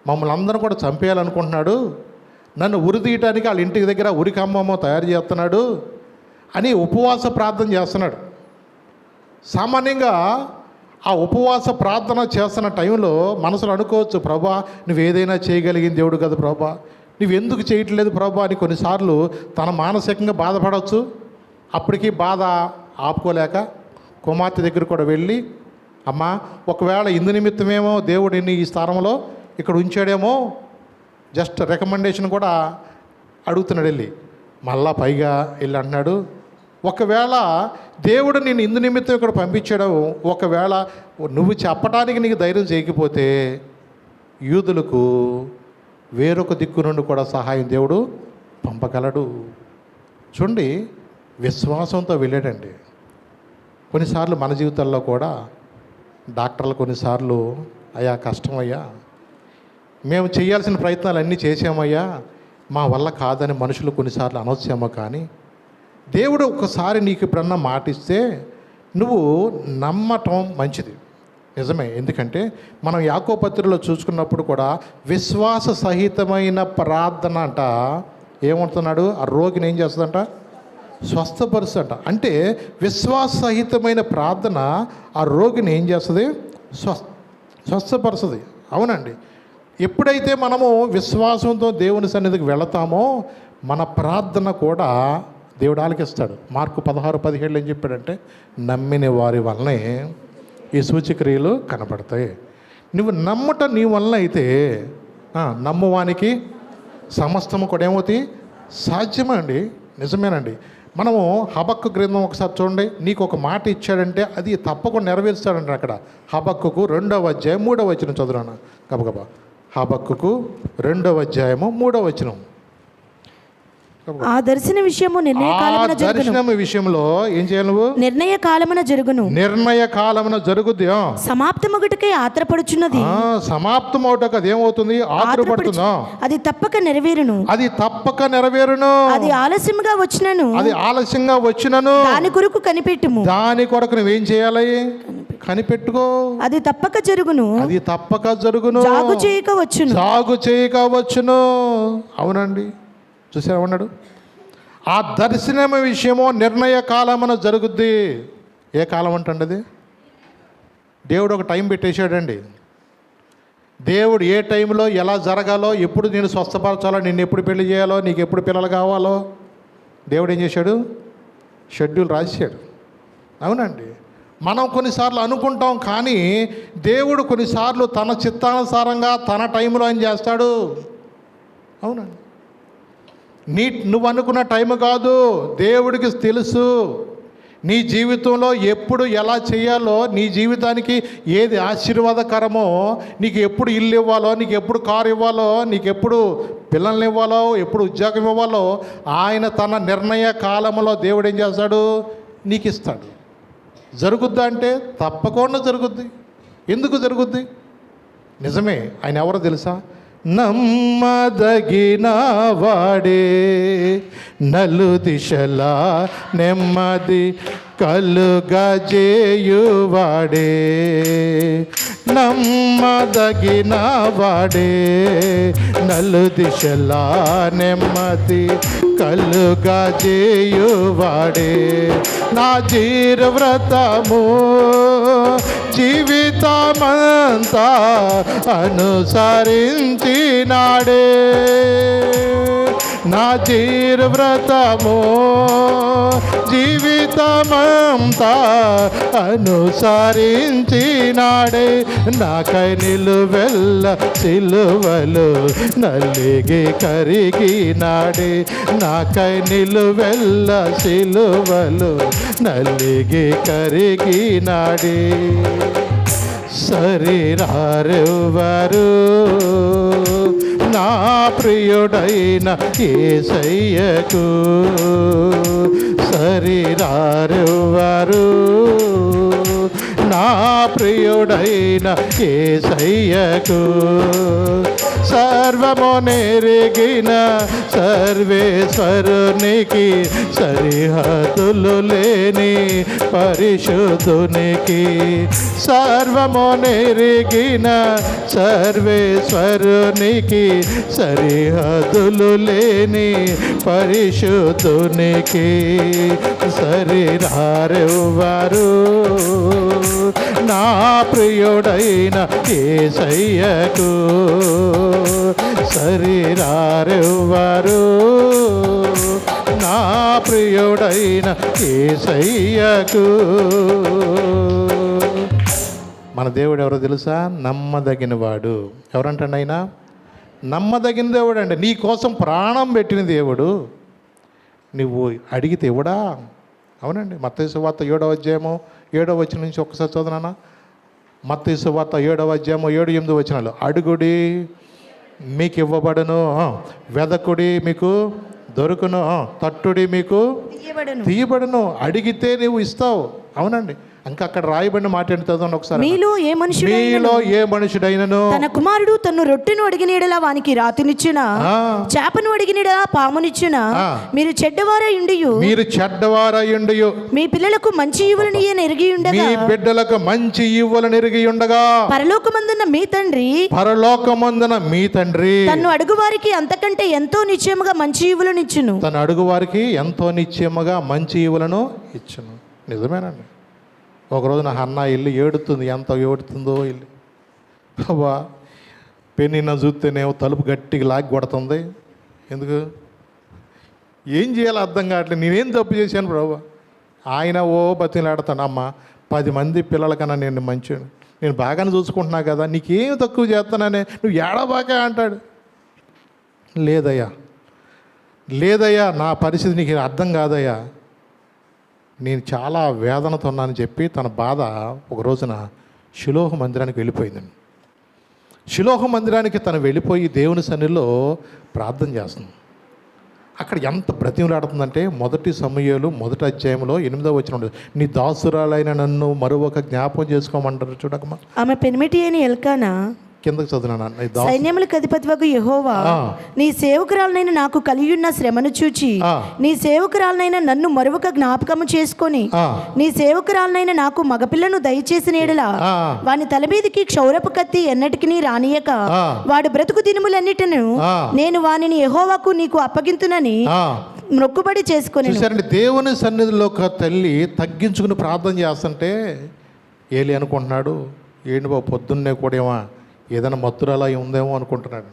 మమ్మల్ని అందరూ కూడా చంపేయాలనుకుంటున్నాడు. నన్ను ఉరి తీయటానికి వాళ్ళ ఇంటికి దగ్గర ఉరికమ్మమో తయారు చేస్తున్నాడు అని ఉపవాస ప్రార్థన చేస్తున్నాడు. సామాన్యంగా ఆ ఉపవాస ప్రార్థన చేస్తున్న టైంలో మనసులో అనుకోవచ్చు, ప్రభా నువ్వు ఏదైనా చేయగలిగిన దేవుడు కదా ప్రభా, నువ్వెందుకు చేయట్లేదు ప్రభా అని కొన్నిసార్లు తన మానసికంగా బాధపడవచ్చు. అప్పటికీ బాధ ఆపుకోలేక కుమార్తె దగ్గర కూడా వెళ్ళి, అమ్మా ఒకవేళ ఇందు నిమిత్తమేమో దేవుడు నిన్ను ఈ స్థానంలో ఇక్కడ ఉంచాడేమో, జస్ట్ రికమెండేషన్ కూడా అడుగుతున్నాడు. వెళ్ళి మళ్ళా పైగా వెళ్ళి అంటున్నాడు, ఒకవేళ దేవుడు నేను ఇందు నిమిత్తం ఇక్కడ పంపించాడు, ఒకవేళ నువ్వు చెప్పడానికి నీకు ధైర్యం చేయకపోతే యూదులకు వేరొక దిక్కు నుండి కూడా సహాయం దేవుడు పంపగలడు. చూడండి, విశ్వాసంతో వెళ్ళాడండి. కొన్నిసార్లు మన జీవితాల్లో కూడా డాక్టర్లు కొన్నిసార్లు, అయ్యా కష్టమయ్యా, మేము చేయాల్సిన ప్రయత్నాలు అన్నీ చేసామయ్యా, మా వల్ల కాదని మనుషులు కొన్నిసార్లు అనొచ్చామో, కానీ దేవుడు ఒకసారి నీకు ఎప్పుడన్నా మాటిస్తే నువ్వు నమ్మటం మంచిది. నిజమే. ఎందుకంటే మనం యాకోబు పత్రికలో చూసుకున్నప్పుడు కూడా విశ్వాస సహితమైన ప్రార్థన అంట ఏమంటున్నాడు? ఆ రోగిని ఏం చేస్తుందంట? స్వస్థపరుస్తుందంట. అంటే విశ్వాస సహితమైన ప్రార్థన ఆ రోగిని ఏం చేస్తుంది? స్వస్థపరుస్తుంది. అవునండి. ఎప్పుడైతే మనము విశ్వాసంతో దేవుని సన్నిధికి వెళతామో మన ప్రార్థన కూడా దేవుడు ఆలకిస్తాడు. మార్కు 16:17 ఏం చెప్పాడంటే, నమ్మిన వారి వల్లనే ఈ సూచక్రియలు కనబడతాయి. నువ్వు నమ్మట నీ వల్ల అయితే నమ్మువానికి సమస్తము కూడా ఏమవుతాయి? సాధ్యమే అండి. నిజమేనండి. మనము హబక్కు గ్రంథం ఒకసారి చూడండి. నీకు ఒక మాట ఇచ్చాడంటే అది తప్పకుండా నెరవేరుస్తాడండి. అక్కడ హబక్కుకు 2వ అధ్యాయం 3వ వచనం చదువురాను గబగబా. హబక్కుకు 2వ అధ్యాయము 3వ వచనం. ఆ దర్శన విషయము నిర్ణయ ఆ కాలమున జరుగును. దర్శనం విషయంలో ఏం చేయాలి నువ్వు? నిర్ణయ కాలమున జరుగును. నిర్ణయ కాలమున జరుగుద్ది. సమాప్తమగుటకై ఆత్రపడుచున్నది. సమాప్తం అవటకు అది ఏమవుతుంది? ఆతురపడుతుందా? అది తప్పక నెరవేరును. అది తప్పక నెరవేరును. అది ఆలస్యముగా వచ్చినను. అది ఆలస్యంగా వచ్చినను. దాని కొరకు కనిపెట్టుము. దాని కొరకు నువ్వేం చేయాలి? కనిపెట్టుకో. అది తప్పక జరుగును. అది తప్పక జరుగును. జాగు చేయక వచ్చును. సాగు చేయకవచ్చును. అవునండి, చూసారా ఉన్నాడు. ఆ దర్శనం విషయము నిర్ణయ కాలమున జరుగుద్ది. ఏ కాలం అంటండి అది? దేవుడు ఒక టైం పెట్టేశాడండి. దేవుడు ఏ టైంలో ఎలా జరగాలో, ఎప్పుడు నేను స్వస్థపరచాలో, నిన్ను ఎప్పుడు పెళ్లి చేయాలో, నీకు ఎప్పుడు పిల్లలు కావాలో దేవుడు ఏం చేశాడు? షెడ్యూల్ రాశాడు. అవునండి, మనం కొన్నిసార్లు అనుకుంటాం, కానీ దేవుడు కొన్నిసార్లు తన చిత్తానుసారంగా తన టైంలో ఏం చేస్తాడు. అవునండి, నువ్వు అనుకున్న టైం కాదు, దేవుడికి తెలుసు. నీ జీవితంలో ఎప్పుడు ఎలా చేయాలో, నీ జీవితానికి ఏది ఆశీర్వాదకరమో, నీకు ఎప్పుడు ఇల్లు ఇవ్వాలో, నీకు ఎప్పుడు కారు ఇవ్వాలో, నీకు ఎప్పుడు పిల్లల్ని ఇవ్వాలో, ఎప్పుడు ఉద్యోగం ఇవ్వాలో, ఆయన తన నిర్ణయ కాలంలో దేవుడు ఏం చేస్తాడు? నీకు ఇస్తాడు. జరుగుద్దా అంటే తప్పకుండా జరుగుద్ది. ఎందుకు జరుగుద్ది? నిజమే. ఆయన ఎవరో తెలుసా? నమ్మదగిన వాడే, నలు దిశలా నెమ్మది కలుగజేయువాడే. నమ్మదగిన వాడే, నలు దిశలా నెమ్మది కలుగజేయువాడే. నా జీరవ్రతము జీవితమంతా అనుసరించినాడే. నా జీరవ్రతము జీవితమంతా అనుసరించినాడే. నాకై నిలువెల్ల సిలువలు నలిగి కరిగినాడే. నాకై నిలువెల్ల సిలువలు నలిగి కరిగినాడే. శరీరారెవ్వరు నా ప్రియుడైన యేసయ్యకు. శరీరారెవ్వరు నా ప్రియుడైన యేసయ్యకు. సర్వము నెరిగిన సర్వేశ్వరునికి, సరిహద్దులు లేని పరిశుద్ధునికి. సర్వము నెరిగిన సర్వేశ్వరునికి, సరిహద్దులు లేని పరిశుద్ధునికి. శరీరారెవ్వరు నా ప్రియుడైన యేసయ్యకు. శరీరారెవ్వరు నా ప్రియుడైన యేసయ్యకు. మన దేవుడు ఎవరో తెలుసా? నమ్మదగినవాడు. ఎవరంటండి ఆయన? నమ్మదగిన దేవుడు అండి. నీ కోసం ప్రాణం పెట్టిన దేవుడు. నువ్వు అడిగితే ఇవ్వడా? అవునండి, మత్తయి సువార్త 7వ అధ్యాయము 7వ వచనం నుంచి ఒక్కసారి చదువునా. మత్తయి సువార్త 7వ అధ్యాయము 7-8 వచనాలు. అడుగుడి మీకు ఇవ్వబడును, వెదకుడి మీకు దొరుకును, తట్టుడి మీకు తీయబడును. అడిగితే నువ్వు ఇస్తావు. అవునండి, ఇంకా అక్కడ రాయబడిన మాట ఏంటి చదవండి ఒకసారి. మీలో ఏ మనుషుడైనను తన కుమారుడు తను రొట్టెను అడిగిన యెడల వానికి రాతినిచ్చునా, చేపను అడిగిన యెడల పామునిచ్చునా, మీరు చెడ్డవారయుండియు మీ పిల్లలకు మంచి ఈవులను ఎరిగి ఉండగా, మీ బిడ్డలకు మంచి ఈవులను ఎరిగి ఉండగా, పరలోకమందున్న మీ తండ్రి తన్ను అడుగు వారికి అంతకంటే ఎంతో నిశ్చయముగా మంచి ఈవులను ఇచ్చును. తను అడుగు వారికి ఎంతో నిశ్చయముగా మంచి ఈవులను ఇచ్చును. నిజమేనండి. ఒకరోజు నా అన్న ఇల్లు ఏడుతుంది. ఎంత ఏడుతుందో ఇల్లు. బాబా పెన్నిన్న చూస్తేనేమో తలుపు గట్టిగా లాగి కొడుతుంది. ఎందుకు? ఏం చేయాలో అర్థం కావట్లేదు. నేనేం తప్పు చేశాను బాబా? ఆయన ఓ బతిలాడతాను. అమ్మ 10 మంది పిల్లలకన్నా నేను మంచి, నేను బాగానే చూసుకుంటున్నా కదా, నీకేం తక్కువ చేస్తాననే, నువ్వు ఏడబాగా అంటాడు. లేదయ్యా నా పరిస్థితి నీకు అర్థం కాదయ్యా, నేను చాలా వేదనతో ఉన్నానని చెప్పి తన బాధ ఒక రోజున షిలోహు మందిరానికి వెళ్ళిపోయిందండి. షిలోహు మందిరానికి తను వెళ్ళిపోయి దేవుని సన్నిధిలో ప్రార్థన చేస్తుంది. అక్కడ ఎంత బ్రతిమలాడుతుందంటే మొదటి సమూయేలు మొదటి అధ్యాయంలో 8వ వచనం ఉంటుంది. నీ దాసురాలైన నన్ను మరొక జ్ఞాపకం చేసుకోమంటారు చూడకమ్మా. ఆమె పెనిమిటి అయిన ఎల్కానా కిందకి చదివినాను. సైన్యములకు అధిపతివగు యెహోవా నీ సేవకురాలనైన నాకు కలిగియున్న శ్రమను చూచి నీ సేవకురాలనైన నన్ను మరొక జ్ఞాపకము చేసుకొని నీ సేవకురాలనైన నాకు మగపిల్లను దయచేసిన ఎడల వాని తల మీదికి క్షౌరపు కత్తి ఎన్నటికి రానియక వాడు బ్రతుకు దినములన్నిటిను నేను వానిని యెహోవాకు నీకు అప్పగింతునని మొక్కుబడి చేసుకొని. చూసారండి, దేవుని సన్నిధిలో ఒక తల్లి తగ్గించుకుని ప్రార్థన చేస్తుంటే ఏలి అనుకుంటున్నాడు, ఏంటి బాబు పొద్దున్నే కూడా ఏమో ఏదైనా మత్తురలా ఉందేమో అనుకుంటున్నాడు.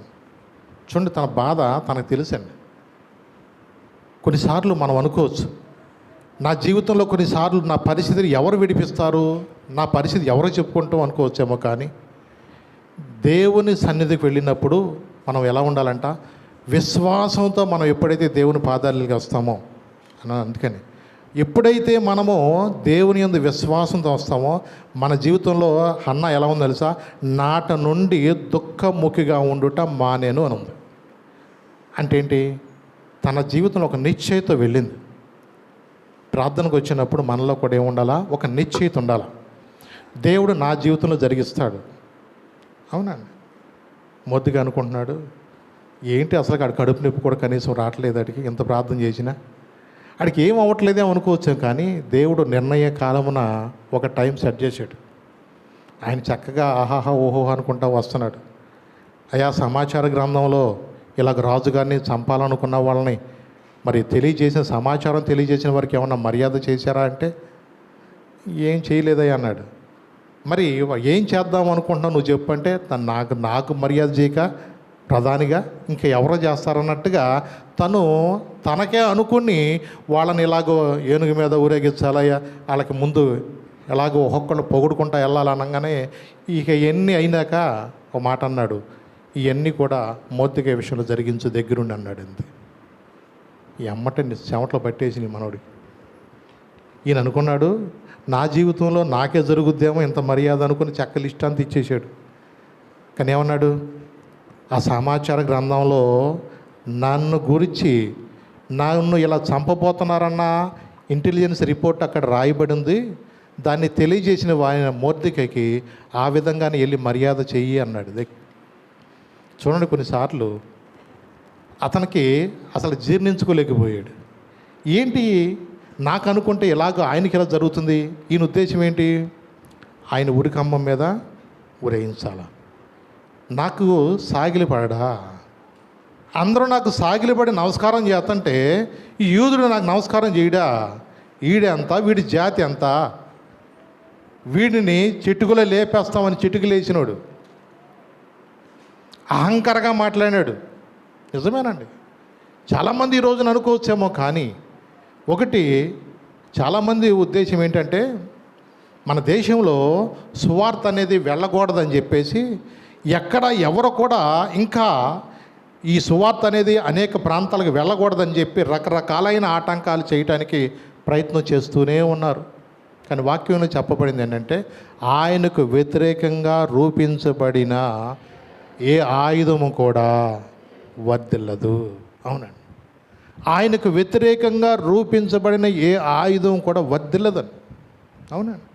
చూడండి, తన బాధ తనకు తెలుసండి. కొన్నిసార్లు మనం అనుకోవచ్చు, నా జీవితంలో కొన్నిసార్లు నా పరిస్థితిని ఎవరు విడిపిస్తారు, నా పరిస్థితి ఎవరు చెప్పుకుంటాం అనుకోవచ్చేమో. కానీ దేవుని సన్నిధికి వెళ్ళినప్పుడు మనం ఎలా ఉండాలంట, విశ్వాసంతో మనం ఎప్పుడైతే దేవుని పాదాలకి వస్తామో అందుకని ఎప్పుడైతే మనము దేవుని యందు విశ్వాసంతో వస్తామో మన జీవితంలో హన్న ఎలా ఉందో తెలుసా, నాట నుండి దుఃఖముఖిగా ఉండుట మానేను అని ఉంది. అంటే ఏంటి, తన జీవితంలో ఒక నిశ్చయిత వెళ్ళింది. ప్రార్థనకు వచ్చినప్పుడు మనలో కూడా ఏముండాలా, ఒక నిశ్చయిత ఉండాలా. దేవుడు నా జీవితంలో జరిగిస్తాడు. అవునండి, మొద్దుగా అనుకుంటున్నాడు, ఏంటి అసలు ఆడు కడుపు నొప్పి కూడా కనీసం రావట్లేదు, అడిగి ఎంత ప్రార్థన చేసినా ఆడికి ఏం అవ్వట్లేదేమో అనుకోవచ్చు. కానీ దేవుడు నిర్ణయ కాలమున ఒక టైం సెట్ చేశాడు. ఆయన చక్కగా ఆహాహా ఓహో అనుకుంటా వస్తున్నాడు. అయా సమాచార గ్రంథంలో ఇలాగ రాజుగారిని చంపాలనుకున్న వాళ్ళని మరి సమాచారం తెలియజేసిన వారికి ఏమన్నా మర్యాద చేశారా అంటే ఏం చేయలేదయ్యా అన్నాడు. మరి ఏం చేద్దాం అనుకుంటున్నావు నువ్వు చెప్పంటే నాకు మర్యాద చేయక ప్రధానిగా ఇంకా ఎవరో చేస్తారన్నట్టుగా తనకే అనుకుని వాళ్ళని ఇలాగో ఏనుగు మీద ఊరేగించాలయ్యా, వాళ్ళకి ముందు ఎలాగో ఒక్కొక్కళ్ళు పొగుడుకుంటా వెళ్ళాలనగానే ఇక ఎన్ని అయినాక ఒక మాట అన్నాడు, ఇవన్నీ కూడా మొద్దుగా విషయంలో జరిగించు దగ్గరుండి అన్నాడు. అంతే. ఈ అమ్మటని చెమటలు పట్టేసి మనోడికి. ఈయన అనుకున్నాడు, నా జీవితంలో నాకే జరుగుద్దేమో ఇంత మర్యాద అనుకుని చెక్క లిస్ట్ అంతా ఇచ్చేసాడు. కానీ ఏమన్నాడు, ఆ సమాచార గ్రంథంలో నన్ను గురించి నన్ను ఇలా చంపబోతున్నారన్న ఇంటెలిజెన్స్ రిపోర్ట్ అక్కడ రాయబడింది, దాన్ని తెలియజేసిన ఆయన మొర్దెకైకి ఆ విధంగానే వెళ్ళి మర్యాద చెయ్యి అన్నాడు. చూడండి, కొన్నిసార్లు అతనికి అసలు జీర్ణించుకోలేకపోయాడు. ఏంటి నాకు అనుకుంటే ఇలాగ ఆయనకి ఎలా జరుగుతుంది, ఈయన ఉద్దేశం ఏంటి, ఆయన ఉరికమ్మం మీద ఊరేయించాల, నాకు సాగిలి పడడా, అందరూ నాకు సాగిలిపడి నమస్కారం చేస్తుంటే ఈ యూదుడు నాకు నమస్కారం చేయడా, ఈడే అంత, వీడి జాతి అంత, వీడిని చిటుకులో లేపేస్తామని చిటుకులేసినాడు, అహంకారంగా మాట్లాడినాడు. నిజమేనండి, చాలామంది ఈ రోజున అనుకోవచ్చేమో. కానీ ఒకటి, చాలామంది ఉద్దేశం ఏంటంటే మన దేశంలో సువార్త అనేది వెళ్ళకూడదని చెప్పేసి ఎక్కడ ఎవరు కూడా ఇంకా ఈ సువార్త అనేది అనేక ప్రాంతాలకు వెళ్ళకూడదని చెప్పి రకరకాలైన ఆటంకాలు చేయటానికి ప్రయత్నం చేస్తూనే ఉన్నారు. కానీ వాక్యంలో చెప్పబడింది ఏంటంటే ఆయనకు వ్యతిరేకంగా రూపించబడిన ఏ ఆయుధము కూడా వర్ధిల్లదు. అవునండి, ఆయనకు వ్యతిరేకంగా రూపించబడిన ఏ ఆయుధం కూడా వర్ధిల్లదని. అవునండి,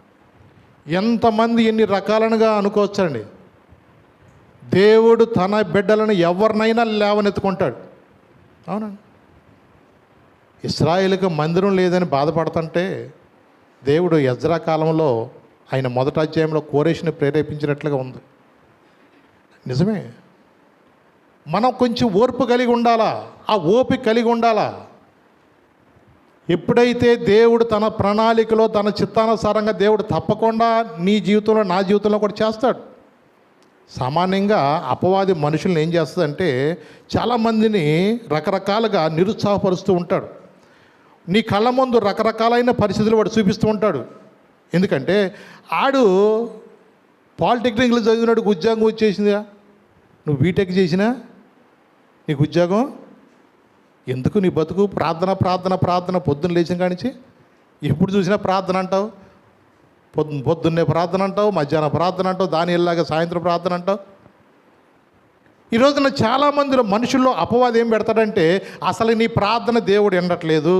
ఎంతమంది ఎన్ని రకాలుగా అనుకోవచ్చండి. దేవుడు తన బిడ్డలను ఎవరినైనా లేవనెత్తుకుంటాడు. అవునండి, ఇశ్రాయేలుకు మందిరం లేదని బాధపడుతుంటే దేవుడు ఎజ్రా కాలంలో ఆయన మొదటి అధ్యాయంలో కోరేషుని ప్రేరేపించినట్లుగా ఉంది. నిజమే, మనం కొంచెం ఓర్పు కలిగి ఉండాలా, ఆ ఓపిక కలిగి ఉండాలా. ఎప్పుడైతే దేవుడు తన ప్రణాళికలో తన చిత్తానుసారంగా దేవుడు తప్పకుండా నీ జీవితంలో నా జీవితంలో కూడా చేస్తాడు. సామాన్యంగా అపవాది మనుషులను ఏం చేస్తుందంటే చాలామందిని రకరకాలుగా నిరుత్సాహపరుస్తూ ఉంటాడు. నీ కళ్ళ ముందు రకరకాలైన పరిస్థితులు వాడు చూపిస్తూ ఉంటాడు. ఎందుకంటే ఆడు పాలిటెక్నిక్లో చదివినాడు, ఉద్యోగం వచ్చేసిందిగా, నువ్వు బీటెక్ చేసినా నీకు ఉద్యోగం ఎందుకు, నీ బతుకు ప్రార్థన ప్రార్థన ప్రార్థన, పొద్దున్న లేచిన కానించి ఎప్పుడు చూసినా ప్రార్థన అంటావు, పొద్దున్నే ప్రార్థన అంటావు, మధ్యాహ్నం ప్రార్థన అంటావు, దాని ఇలాగా సాయంత్రం ప్రార్థన అంటావు. ఈ రోజున చాలామందిలో మనుషుల్లో అపవాదం ఏం పెడతాడంటే, అసలు నీ ప్రార్థన దేవుడు వినట్లేదు,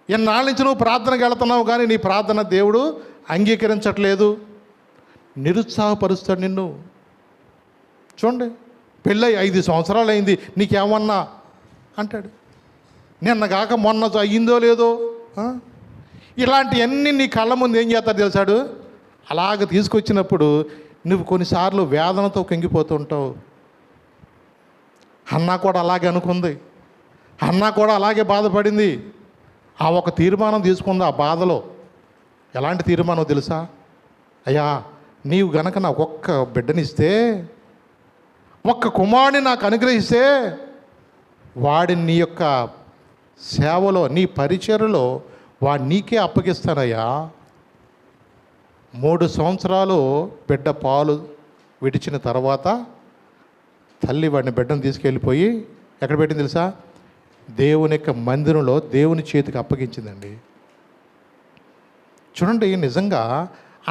ఎన్నాళ్ళ నుంచి నువ్వు ప్రార్థనకి వెళుతున్నావు కానీ నీ ప్రార్థన దేవుడు అంగీకరించట్లేదు, నిరుత్సాహపరుస్తాడు నిన్ను. చూడండి, పెళ్ళై 5 సంవత్సరాలు అయింది, నీకేమన్నా అంటాడు, నిన్నగాక మొన్న అయ్యిందో లేదో. ఇలాంటివన్నీ నీ కళ్ళ ముందు ఏం చేస్తాడు తెలుసాడు? అలాగ తీసుకొచ్చినప్పుడు నువ్వు కొన్నిసార్లు వేదనతో కుంగిపోతూ ఉంటావు. హన్నా కూడా అలాగే అనుకుంది, హన్నా కూడా అలాగే బాధపడింది. ఆ ఒక తీర్మానం తీసుకుంది ఆ బాధలో. ఎలాంటి తీర్మానం తెలుసా? అయ్యా, నీవు గనక నాకు ఒక్క బిడ్డనిస్తే, ఒక్క కుమారుని నాకు అనుగ్రహిస్తే, వాడిని నీ యొక్క సేవలో, నీ పరిచర్యలో వాడు నీకే అప్పగిస్తానయ్యా. 3 సంవత్సరాలు బిడ్డ పాలు విడిచిన తర్వాత తల్లి వాడిని బిడ్డను తీసుకెళ్ళిపోయి ఎక్కడ పెట్టింది తెలుసా? దేవుని యొక్క మందిరంలో దేవుని చేతికి అప్పగించిందండి. చూడండి, నిజంగా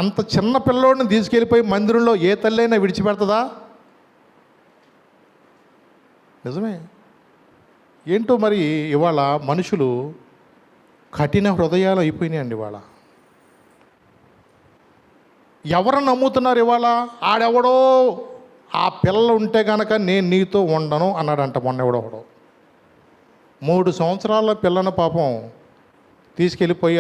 అంత చిన్న పిల్లోడిని తీసుకెళ్ళిపోయి మందిరంలో ఏ తల్లి అయినా విడిచిపెడుతుందా? నిజమే. ఏంటో మరి ఇవాళ మనుషులు కఠిన హృదయాలు అయిపోయినాయండి. ఇవాళ ఎవరు నమ్ముతున్నారు? ఇవాళ ఆడెవడో ఆ పిల్ల ఉంటే కనుక నేను నీతో ఉండను అన్నాడంట మొన్న ఎవడో. 3 సంవత్సరాల పిల్లను పాపం తీసుకెళ్ళిపోయి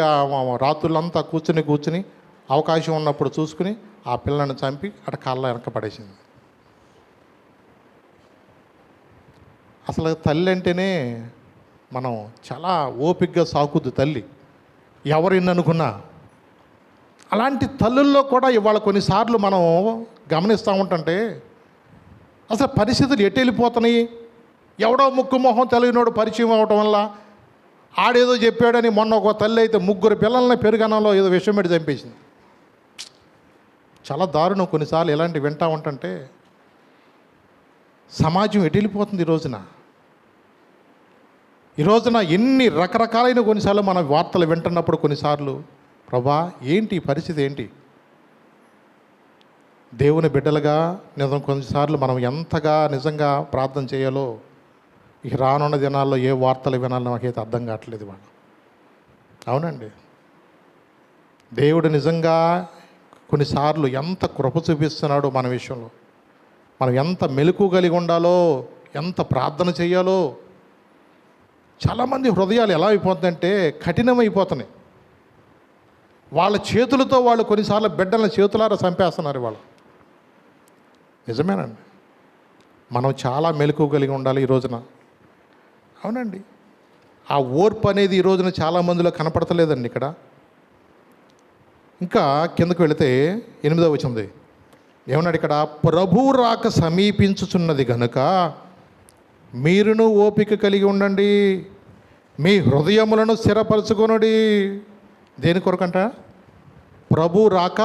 రాత్రులంతా కూర్చుని అవకాశం ఉన్నప్పుడు చూసుకుని ఆ పిల్లను చంపి అక్కడ కాళ్ళ వెనక పడేసింది. అసలు తల్లి అంటేనే మనం చాలా ఓపికగా సాకుద్దు తల్లి, ఎవరు ఎన్ననుకున్నా. అలాంటి తల్లుల్లో కూడా ఇవాళ కొన్నిసార్లు మనం గమనిస్తూ ఉంటుంటే అసలు పరిస్థితులు ఎటు వెళ్ళిపోతున్నాయి. ఎవడో ముక్కు మొహం తెలియనోడు పరిచయం అవటం వల్ల ఆడేదో చెప్పాడని మొన్న ఒక తల్లి అయితే 3 పిల్లల్ని పెరుగనంలో ఏదో విషయం పెట్టి చంపేసింది. చాలా దారుణం. కొన్నిసార్లు ఇలాంటి వింటూ ఉంటుంటే సమాజం ఎటు వెళ్ళిపోతుంది ఈ రోజున ఎన్ని రకరకాలైన కొన్నిసార్లు మన వార్తలు వింటున్నప్పుడు కొన్నిసార్లు ప్రభా ఏంటి ఈ పరిస్థితి ఏంటి? దేవుని బిడ్డలుగా కొన్నిసార్లు మనం ఎంతగా నిజంగా ప్రార్థన చేయాలో ఇక రానున్న దినాల్లో ఏ వార్తలు వినాలో నాకైతే అర్థం కావట్లేదు వాళ్ళు. అవునండి, దేవుడు నిజంగా కొన్నిసార్లు ఎంత కృప చూపిస్తున్నాడో మన విషయంలో, మనం ఎంత మెలకువ కలిగి ఉండాలో, ఎంత ప్రార్థన చేయాలో. చాలామంది హృదయాలు ఎలా అయిపోతుందంటే కఠినమైపోతున్నాయి. వాళ్ళ చేతులతో వాళ్ళు కొన్నిసార్లు బిడ్డల చేతులారా చంపేస్తున్నారు వాళ్ళు. నిజమేనండి, మనం చాలా మెలకువ కలిగి ఉండాలి ఈ రోజున. అవునండి, ఆ ఓర్పు అనేది ఈ రోజున చాలామందిలో కనపడతలేదండి. ఇక్కడ ఇంకా కిందకు వెళితే 8వ వచనం ఏమన్నాడు ఇక్కడ? ప్రభు రాక సమీపించుచున్నది గనుక మీరును ఓపిక కలిగి ఉండండి, మీ హృదయములను స్థిరపరచుకొనుడి. దేని కొరకంట? ప్రభు రాక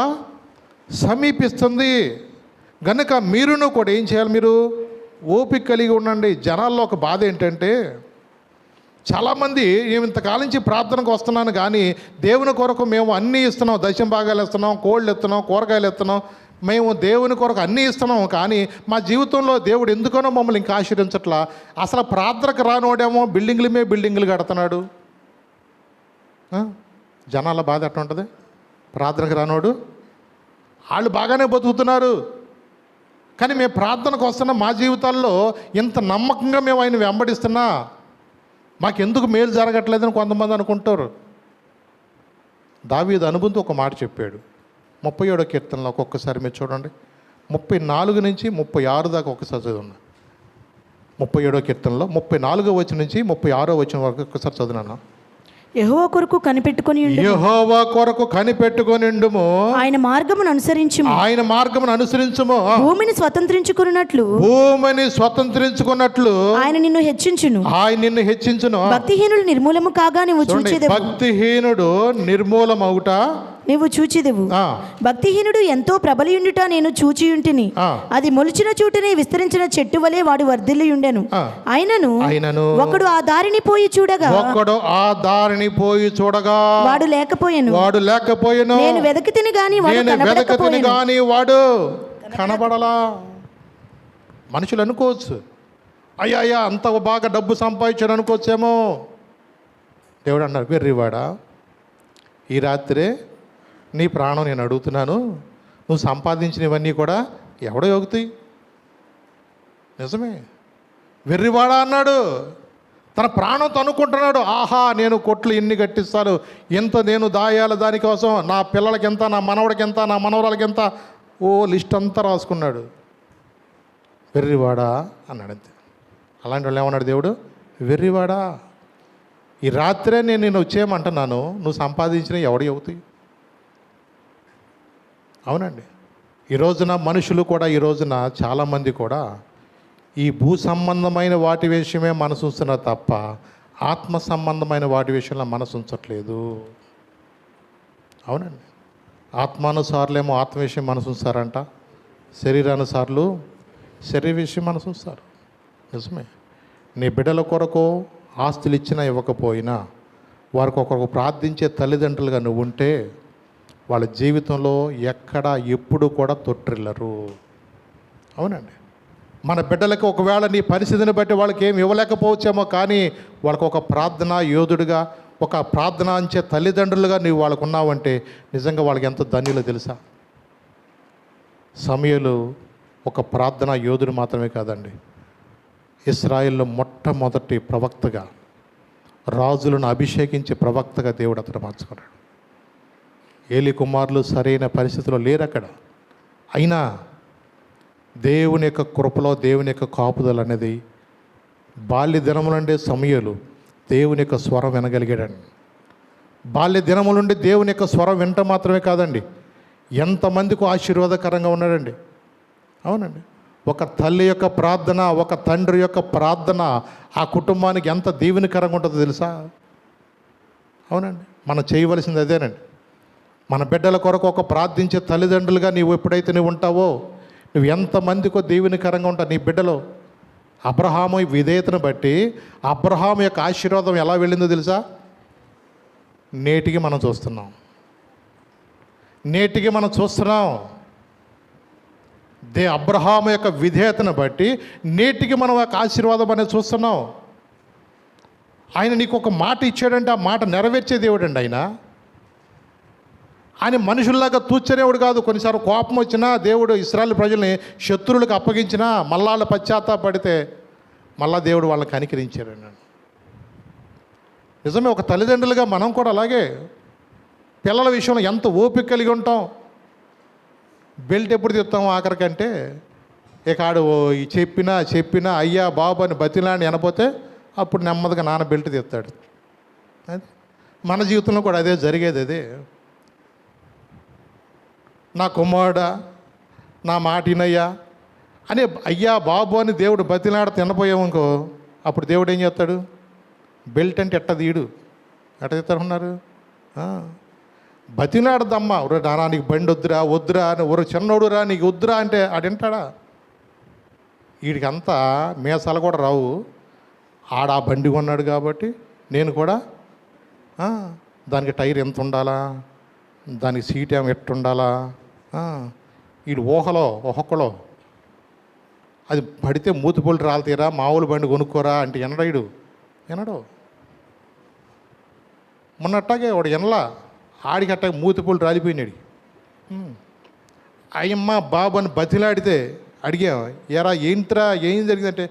సమీపిస్తుంది గనుక మీరును కూడా ఏం చేయాలి? మీరు ఓపిక కలిగి ఉండండి. జనాల్లో ఒక బాధ ఏంటంటే చాలామంది మేము ఇంతకాలం నుంచి ప్రార్థనకు వస్తున్నాను కానీ దేవుని కొరకు మేము అన్నీ ఇస్తున్నాం, దశం భాగాలు ఇస్తున్నాం, కోళ్ళు ఇస్తున్నాం, కూరగాయలు ఇస్తున్నాం, మేము దేవుని కొరకు అన్నీ ఇస్తున్నాం, కానీ మా జీవితంలో దేవుడు ఎందుకనో మమ్మల్ని ఇంకా ఆశీర్వించట్లా. అసలు ప్రార్థనకు రానోడేమో బిల్డింగులు కడుతున్నాడు. జనాల బాధ ఎట్లా ఉంటుంది? ప్రార్థనకు రానోడు వాళ్ళు బాగానే బతుకుతున్నారు, కానీ మేము ప్రార్థనకు వస్తున్నా మా జీవితాల్లో ఇంత నమ్మకంగా మేము ఆయన వెంబడిస్తున్నా మాకెందుకు మేలు జరగట్లేదని కొంతమంది అనుకుంటారు. దావీదు అనుభవంతో ఒక మాట చెప్పాడు 37వ కీర్తనలో. ఒక్కొక్కసారి మీరు చూడండి, 34 నుంచి 36 దాకా ఒక్కసారి చదువున్నా. 37వ కీర్తనలో 44వ వచనం నుంచి 36వ వచనం వరకు ఒక్కసారి చదువునా. యెహోవా కొరకు కనిపెట్టుకొని ఉండుము, ఆయన మార్గమును అనుసరించుము, భూమిని స్వతంత్రించుకున్నట్లు ఆయన నిన్ను హెచ్చించును. భక్తిహీనుడు నిర్మూలము కాగా నువ్వు చూచెదవు. భక్తిహీనుడు నిర్మూలమవుట నువ్వు చూచిదెవు. భక్తిహీనుడు ఎంతో ప్రబలియుండుట నేను చూచియుంటిని. అది మొలిచిన చోటునే విస్తరించిన చెట్టు వలె వాడు వర్ధిల్లియుండెను. అయినను ఒకడు ఆ దారిని పోయి చూడగా వాడు లేకపోయెను. నేను వెదకితిని గాని వాడు కనబడలా. మనుషులు అనుకోవచ్చు, అయ్యా అయ్యా అంత బాగా డబ్బు సంపాదించాడు అనుకోవచ్చేమో. దేవుడు అన్నారు, వెర్రివాడా, ఈ రాత్రే నీ ప్రాణం నేను అడుగుతున్నాను, నువ్వు సంపాదించినవన్నీ కూడా ఎవడో యోగుతాయి? నిజమే, వెర్రివాడా అన్నాడు. తన ప్రాణంతో అనుకుంటున్నాడు, ఆహా నేను కొట్లు ఇన్ని కట్టిస్తాను, ఇంత నేను దాయాలి దానికోసం, నా పిల్లలకి ఎంత, నా మనవడికి ఎంత, నా మనవరాలకి ఎంత, ఓ లిస్ట్ అంతా రాసుకున్నాడు. వెర్రివాడా అన్నాడు అంతే. అలాంటి వాళ్ళు ఏమన్నాడు దేవుడు, వెర్రివాడా, ఈ రాత్రే నేను నిన్ను వచ్చేయమంటున్నాను, నువ్వు సంపాదించినవి ఎవడు అవుతాయి? అవునండి. ఈ రోజున మనుషులు కూడా, ఈ రోజున చాలామంది కూడా ఈ భూ సంబంధమైన వాటి విషయమే మనసు ఉంచుతున్నారు తప్ప ఆత్మ సంబంధమైన వాటి విషయంలో మనసు ఉంచట్లేదు. అవునండి. ఆత్మానుసారులేమో ఆత్మ విషయం మనసు ఉంచారంట, శరీరానుసారులు శరీర విషయం మనసు ఉంచారు. నిజమే. నీ బిడ్డల కొరకు ఆస్తులు ఇచ్చినా ఇవ్వకపోయినా వారికి ఒకరికి ప్రార్థించే తల్లిదండ్రులుగా నువ్వు ఉంటే వాళ్ళ జీవితంలో ఎక్కడ ఎప్పుడు కూడా తొట్టిల్లరు. అవునండి. మన బిడ్డలకు ఒకవేళ నీ పరిస్థితిని బట్టి వాళ్ళకి ఏమి ఇవ్వలేకపోవచ్చేమో, కానీ వాళ్ళకు ఒక ప్రార్థన యోధుడిగా, ఒక ప్రార్థన అంచే తల్లిదండ్రులుగా నీవు వాళ్ళకు ఉన్నావంటే నిజంగా వాళ్ళకి ఎంత ధన్యులో తెలుసా? సమూయేలు ఒక ప్రార్థన యోధుడు మాత్రమే కాదండి, ఇశ్రాయేల్లో మొట్టమొదటి ప్రవక్తగా, రాజులను అభిషేకించే ప్రవక్తగా దేవుడు అతను మార్చుకున్నాడు. ఏలి కుమారులు సరైన పరిస్థితిలో లేరు అక్కడ. అయినా దేవుని యొక్క కృపలో, దేవుని యొక్క కాపుదల అనేది బాల్య దినముల నుండి సమూయేలు దేవుని యొక్క స్వరం వినగలిగాడండి. బాల్య దినముల నుండి దేవుని యొక్క స్వరం వినటం మాత్రమే కాదండి, ఎంతమందికి ఆశీర్వాదకరంగా ఉన్నాడండి. అవునండి. ఒక తల్లి యొక్క ప్రార్థన, ఒక తండ్రి యొక్క ప్రార్థన ఆ కుటుంబానికి ఎంత దీవెనకరంగా ఉంటుందో తెలుసా? అవునండి. మనం చేయవలసింది అదేనండి. మన బిడ్డల కొరకు ఒక ప్రార్థించే తల్లిదండ్రులుగా నీవు ఎప్పుడైతే నువ్వు ఉంటావో, నువ్వు ఎంతమందికో దీవెనకరంగా ఉంటావు. నీ బిడ్డలో అబ్రహాము విధేయతను బట్టి అబ్రహాము యొక్క ఆశీర్వాదం ఎలా వెళ్ళిందో తెలుసా? నేటికి మనం చూస్తున్నాం. అబ్రహాము యొక్క విధేయతను బట్టి నేటికి మనం ఒక ఆశీర్వాదం అనేది చూస్తున్నాం. ఆయన నీకు ఒక మాట ఇచ్చాడంటే ఆ మాట నెరవేర్చే దేవుడు అండి ఆయన మనుషుల్లాగా తూచనేవాడు కాదు. కొన్నిసార్లు కోపం వచ్చినా దేవుడు ఇశ్రాయేలు ప్రజల్ని శత్రువులకు అప్పగించినా మళ్ళా పశ్చాత్తాపడితే మళ్ళా దేవుడు వాళ్ళని కనికరించాడు. నిజమే. ఒక తల్లిదండ్రులుగా మనం కూడా అలాగే పిల్లల విషయంలో ఎంత ఓపిక కలిగి ఉంటాం. బెల్ట్ ఎప్పుడు తిప్పుతాం ఆఖరికంటే, ఇక ఆడు చెప్పినా అయ్యా బాబు అని బతిలాని వినపోతే అప్పుడు నెమ్మదిగా నాన్న బెల్ట్ తీస్తాడు. మన జీవితంలో కూడా అదే జరిగేది. అదే నా కుమారుడా నా మాటినయ్యా అని అయ్యా బాబు అని దేవుడు బతిలాడ తినపోయామనుకో, అప్పుడు దేవుడు ఏం చేస్తాడు? బెల్ట్ అంటే ఎట్ట తీయడు. ఎట్ట తీస్తారన్నారు? బతిలాడదమ్మా, ఒరే నానా నీకు బండి వద్దురా అని, ఒరే చిన్నోడురా నీకు వద్దురా అంటే ఆడింటాడా? వీడికి అంతా మీసాలు కూడా రావు. ఆడ ఆ బండి కొన్నాడు కాబట్టి నేను కూడా దానికి టైర్ ఎంత ఉండాలా, దానికి సీట్ ఏమో ఎట్టు ఉండాలా, వీడు ఒక్కొక్కలో అది పడితే మూతిపొళ్ళు రాలుతీరా, మామూలు బండి కొనుక్కోరా అంటే ఎనడో. మొన్నట్టాగే వాడు ఎనలా ఆడికి అట్టాగే మూతిపొళ్ళు రాలిపోయినాడు. అయ్యమ్మ బాబు అని బతిలాడితే అడిగాం, ఎరా ఏంట్రా ఏం జరిగిందంటే,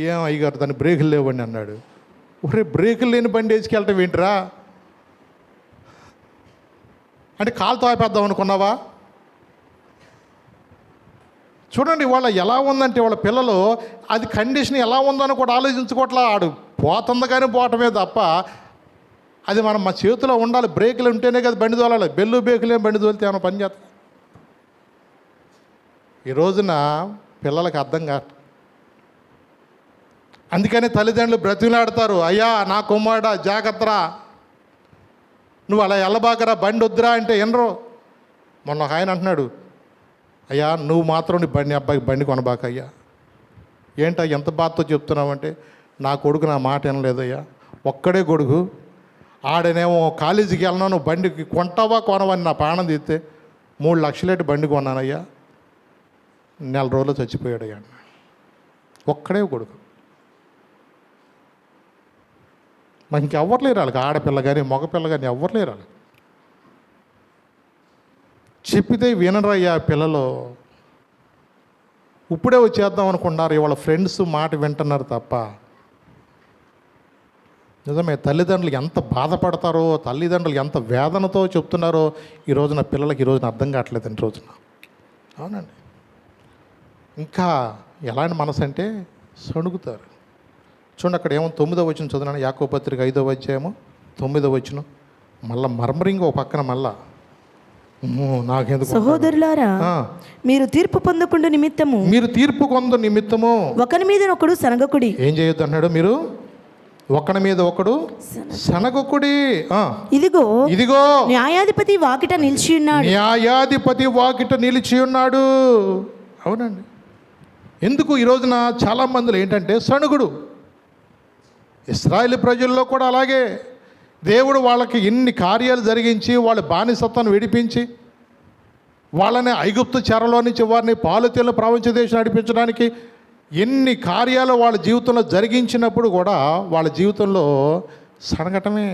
ఏం అయ్యగారు దాని బ్రేకులు లేవండి అన్నాడు. ఒరే బ్రేకులు లేని బండి వేసుకెళ్ళటం ఏంటిరా అంటే కాలుతో ఆపేద్దాం అనుకున్నావా? చూడండి వాళ్ళ ఎలా ఉందంటే, వాళ్ళ పిల్లలు అది కండిషన్ ఎలా ఉందని కూడా ఆలోచించుకోవట్లా. ఆడు పోతుంది కానీ పోవటమే తప్ప అది మనం మా చేతిలో ఉండాలి. బ్రేకులు ఉంటేనే కదా బండి తోలాలి. బెల్లు బ్రేకులేం బండి తోలితే ఏమైనా పని చేస్తా? ఈ రోజున పిల్లలకు అర్థం కాదు. అందుకని తల్లిదండ్రులు బ్రతిలాడతారు, అయ్యా నా కుమారుడా జాగ్రత్తరా, నువ్వు అలా ఎల్లబాకరా, బండి వద్దురా అంటే ఎనరు. మొన్న ఒక ఆయన అంటున్నాడు, అయ్యా నువ్వు మాత్రం నీ అబ్బాయికి బండి కొనబాక అయ్యా. ఏంటా ఎంత బాధతో చెప్తున్నావంటే, నా కొడుకు నా మాట వినలేదయ్యా, ఒక్కడే కొడుకు, ఆడనేమో కాలేజీకి వెళ్ళినా నువ్వు బండికి కొంటావా కొనవని నా ప్రాణం తీస్తే 3 లక్షలేటి బండి కొన్నానయ్యా, 4 రోజులు చచ్చిపోయాడయ్యా. ఒక్కడే కొడుకు. మరి ఇంకెవ్వరు లేరు వాళ్ళకి, ఆడపిల్ల కానీ మగపిల్ల కానీ ఎవ్వరు లేరు వాళ్ళకి. చెప్పితే వినరయ్యా పిల్లలు. ఇప్పుడే వచ్చేద్దాం అనుకున్నారు, ఇవాళ ఫ్రెండ్స్ మాట వింటున్నారు తప్ప. నిజమే, తల్లిదండ్రులు ఎంత బాధపడతారో, తల్లిదండ్రులు ఎంత వేదనతో చెప్తున్నారో ఈ రోజున పిల్లలకి ఈ రోజున అర్థం కావట్లేదండి రోజున. అవునండి. ఇంకా ఎలాంటి మనసు అంటే సణుగుతారు. చూడండి అక్కడ ఏమో 9వ వచనం చదువున్నాను, యాకోబు పత్రిక 5వ అధ్యాయము 9వ వచనం. మళ్ళీ మర్మరింగ్ ఒక పక్కన మళ్ళా నాకెందుకు. సహోదరులారా, మీరు తీర్పు పొందకుండా నిమిత్తము, మీరు తీర్పు పొందు నిమిత్తము ఒకని మీద ఒకడు సనగకుడి. ఏం చేయొద్దు అన్నాడు? మీరు ఒకని మీద ఒకడు సనగకుడి. ఇదిగో ఇదిగో న్యాయాధిపతి వాకిట నిలిచి ఉన్నాడు. న్యాయాధిపతి వాకిట నిలిచి ఉన్నాడు. అవునండి. ఎందుకు ఈ రోజున చాలా మందిలో ఏంటంటే సణుగుడు. ఇశ్రాయేలు ప్రజల్లో కూడా అలాగే దేవుడు వాళ్ళకి ఎన్ని కార్యాలు జరిగించి వాళ్ళ బానిసత్వాన్ని విడిపించి వాళ్ళని ఐగుప్తు చెరలో నుంచి వారిని పాలుతేళ్ల ప్రపంచ దేశం నడిపించడానికి ఎన్ని కార్యాలు వాళ్ళ జీవితంలో జరిగించినప్పుడు కూడా వాళ్ళ జీవితంలో సనగటమే.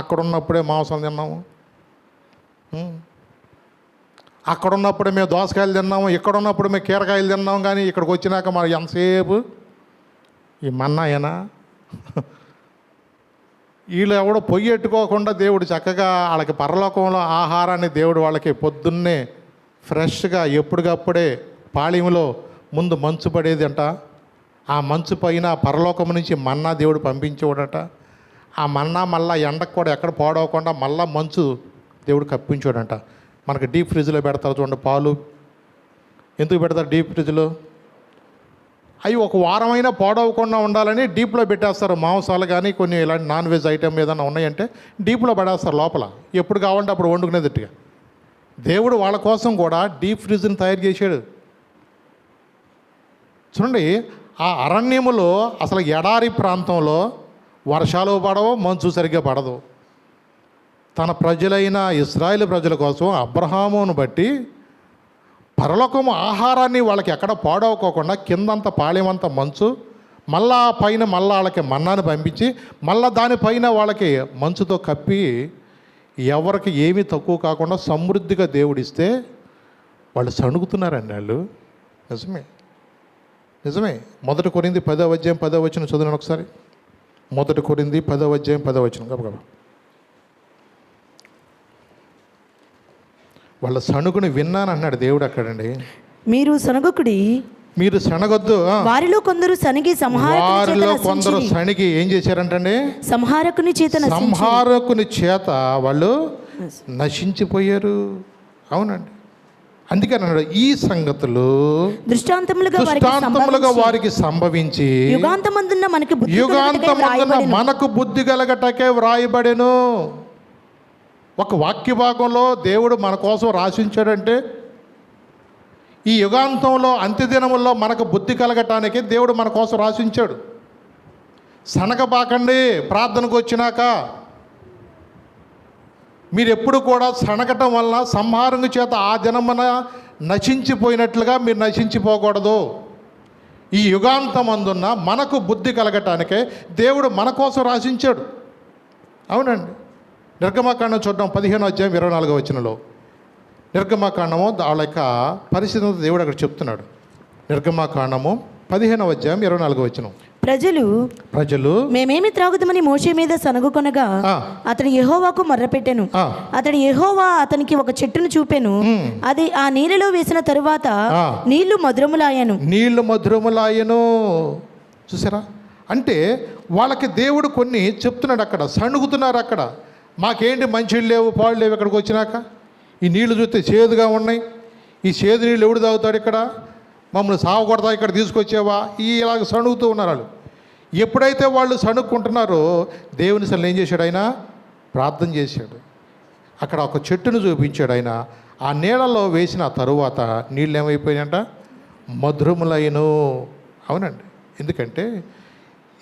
అక్కడ ఉన్నప్పుడే మాంసం తిన్నాము, అక్కడ ఉన్నప్పుడు మేము దోసకాయలు తిన్నాము, ఇక్కడ ఉన్నప్పుడు మేము కీరకాయలు తిన్నాము, కానీ ఇక్కడికి వచ్చినాక మరి ఎంతసేపు ఈ మన్నాయేనా? వీళ్ళు ఎవడో పొయ్యి ఎట్టుకోకుండా దేవుడు చక్కగా వాళ్ళకి పరలోకంలో ఆహారాన్ని దేవుడు వాళ్ళకి పొద్దున్నే ఫ్రెష్గా ఎప్పటికప్పుడే పాళెంలో ముందు మంచు పడేది అంట. ఆ మంచు పైన పరలోకం నుంచి మన్నా దేవుడు పంపించేవాడట. ఆ మన్నా మళ్ళా ఎండకు కూడా ఎక్కడ పాడవకుండా మళ్ళా మంచు దేవుడు కప్పించాడంట. మనకి డీప్ ఫ్రిడ్జ్లో పెడతారు చూడండి పాలు. ఎందుకు పెడతారు డీప్ ఫ్రిడ్జ్లో? అవి ఒక వారమైనా పాడవకుండా ఉండాలని డీప్లో పెట్టేస్తారు. మాంసాలు కానీ కొన్ని ఇలాంటి నాన్ వెజ్ ఐటమ్ ఏదైనా ఉన్నాయంటే డీప్లో పడేస్తారు లోపల, ఎప్పుడు కావాలంటే అప్పుడు వండుకునేదిట్టుగా. దేవుడు వాళ్ళ కోసం కూడా డీప్ ఫ్రిడ్జ్ని తయారు చేశాడు. చూడండి, ఆ అరణ్యములో అసలు ఎడారి ప్రాంతంలో వర్షాలు పడవు, మంచు సరిగ్గా పడదు. తన ప్రజలైన ఇశ్రాయేలు ప్రజల కోసం అబ్రహామును బట్టి పరలోకము ఆహారాన్ని వాళ్ళకి ఎక్కడ పాడవకోకుండా కిందంత పాళెమంత మంచు, మళ్ళా పైన మళ్ళా వాళ్ళకి మన్నాను పంపించి మళ్ళా దానిపైన వాళ్ళకి మంచుతో కప్పి ఎవరికి ఏమీ తక్కువ కాకుండా సమృద్ధిగా దేవుడిస్తే వాళ్ళు సణుగుతున్నారండి వాళ్ళు. నిజమే, నిజమే. 1 కొరింథీ 10వ అధ్యాయం 10వ వచనం చదివాను ఒకసారి. 1 కొరింథీ 10వ అధ్యాయం 10వ వచనం. గబగబా. వాళ్ళ సణుగుని విన్నాను అన్నాడు దేవుడు అక్కడండి. మీరు సనగకుడి, మీరు సనగొద్దు. వారిలో కొందరు సనిగి సణిగి ఏం చేశారంటండి? సంహారకుని చేత వాళ్ళు నశించిపోయారు. అవునండి. అందుకని అన్నాడు ఈ సంగతులు దృష్టాంతములుగా వారికి సంభవించి యుగాంతమందున్న మనకు బుద్ధి కలగటకే వ్రాయబడెను. ఒక వాక్య భాగంలో దేవుడు మన కోసం రాసించాడంటే ఈ యుగాంతంలో అంత్యదినముల్లో మనకు బుద్ధి కలగటానికి దేవుడు మన కోసం రాసించాడు. సనగబాకండి ప్రార్థనకు వచ్చినాక. మీరు ఎప్పుడు కూడా సనగటం వలన సంహారం చేత ఆ దినమున నశించిపోయినట్లుగా మీరు నశించిపోకూడదు. ఈ యుగాంతమందున్న మనకు బుద్ధి కలగటానికే దేవుడు మన కోసం రాసించాడు. అవునండి. నిర్గమకాండం చూద్దాం 15వ అధ్యాయం 24వ వచనంలో. నిర్గమకాండము వాళ్ళ యొక్క పరిస్థితి దేవుడు అక్కడ చెప్తున్నాడు. నిర్గమకాండము 15వ అధ్యాయం 24వ వచనం. ప్రజలు మేమేమి త్రాగుదామని మోషే మీద సనగుకొనగా అతడు యెహోవాకు మొర్రపెట్టెను. అతడు యెహోవా అతనికి ఒక చెట్టును చూపెను. అది ఆ నీళ్ళలో వేసిన తరువాత నీళ్లు మధురములాయను. చూసారా? అంటే వాళ్ళకి దేవుడు కొన్ని చెప్తున్నాడు. అక్కడ సణుగుతున్నారు. అక్కడ మాకేంటి మంచిళ్ళు లేవు, పాళ్ళు లేవు, ఇక్కడికి వచ్చినాక ఈ నీళ్లు చూస్తే చేదుగా ఉన్నాయి. ఈ చేదు నీళ్ళు ఎవడు తాగుతాడు? ఇక్కడ మమ్మల్ని సావకొడతా ఇక్కడ తీసుకొచ్చేవా? ఇలాగ సణుగుతూ ఉన్నారు వాళ్ళు. ఎప్పుడైతే వాళ్ళు సణుక్కుంటున్నారో దేవుని అసలు ఏం చేశాడు? ఆయన ప్రార్థన చేశాడు. అక్కడ ఒక చెట్టును చూపించాడు ఆయన. ఆ నీళ్ళలో వేసిన తరువాత నీళ్ళు ఏమైపోయినాయంట? మధురములైను. అవునండి. ఎందుకంటే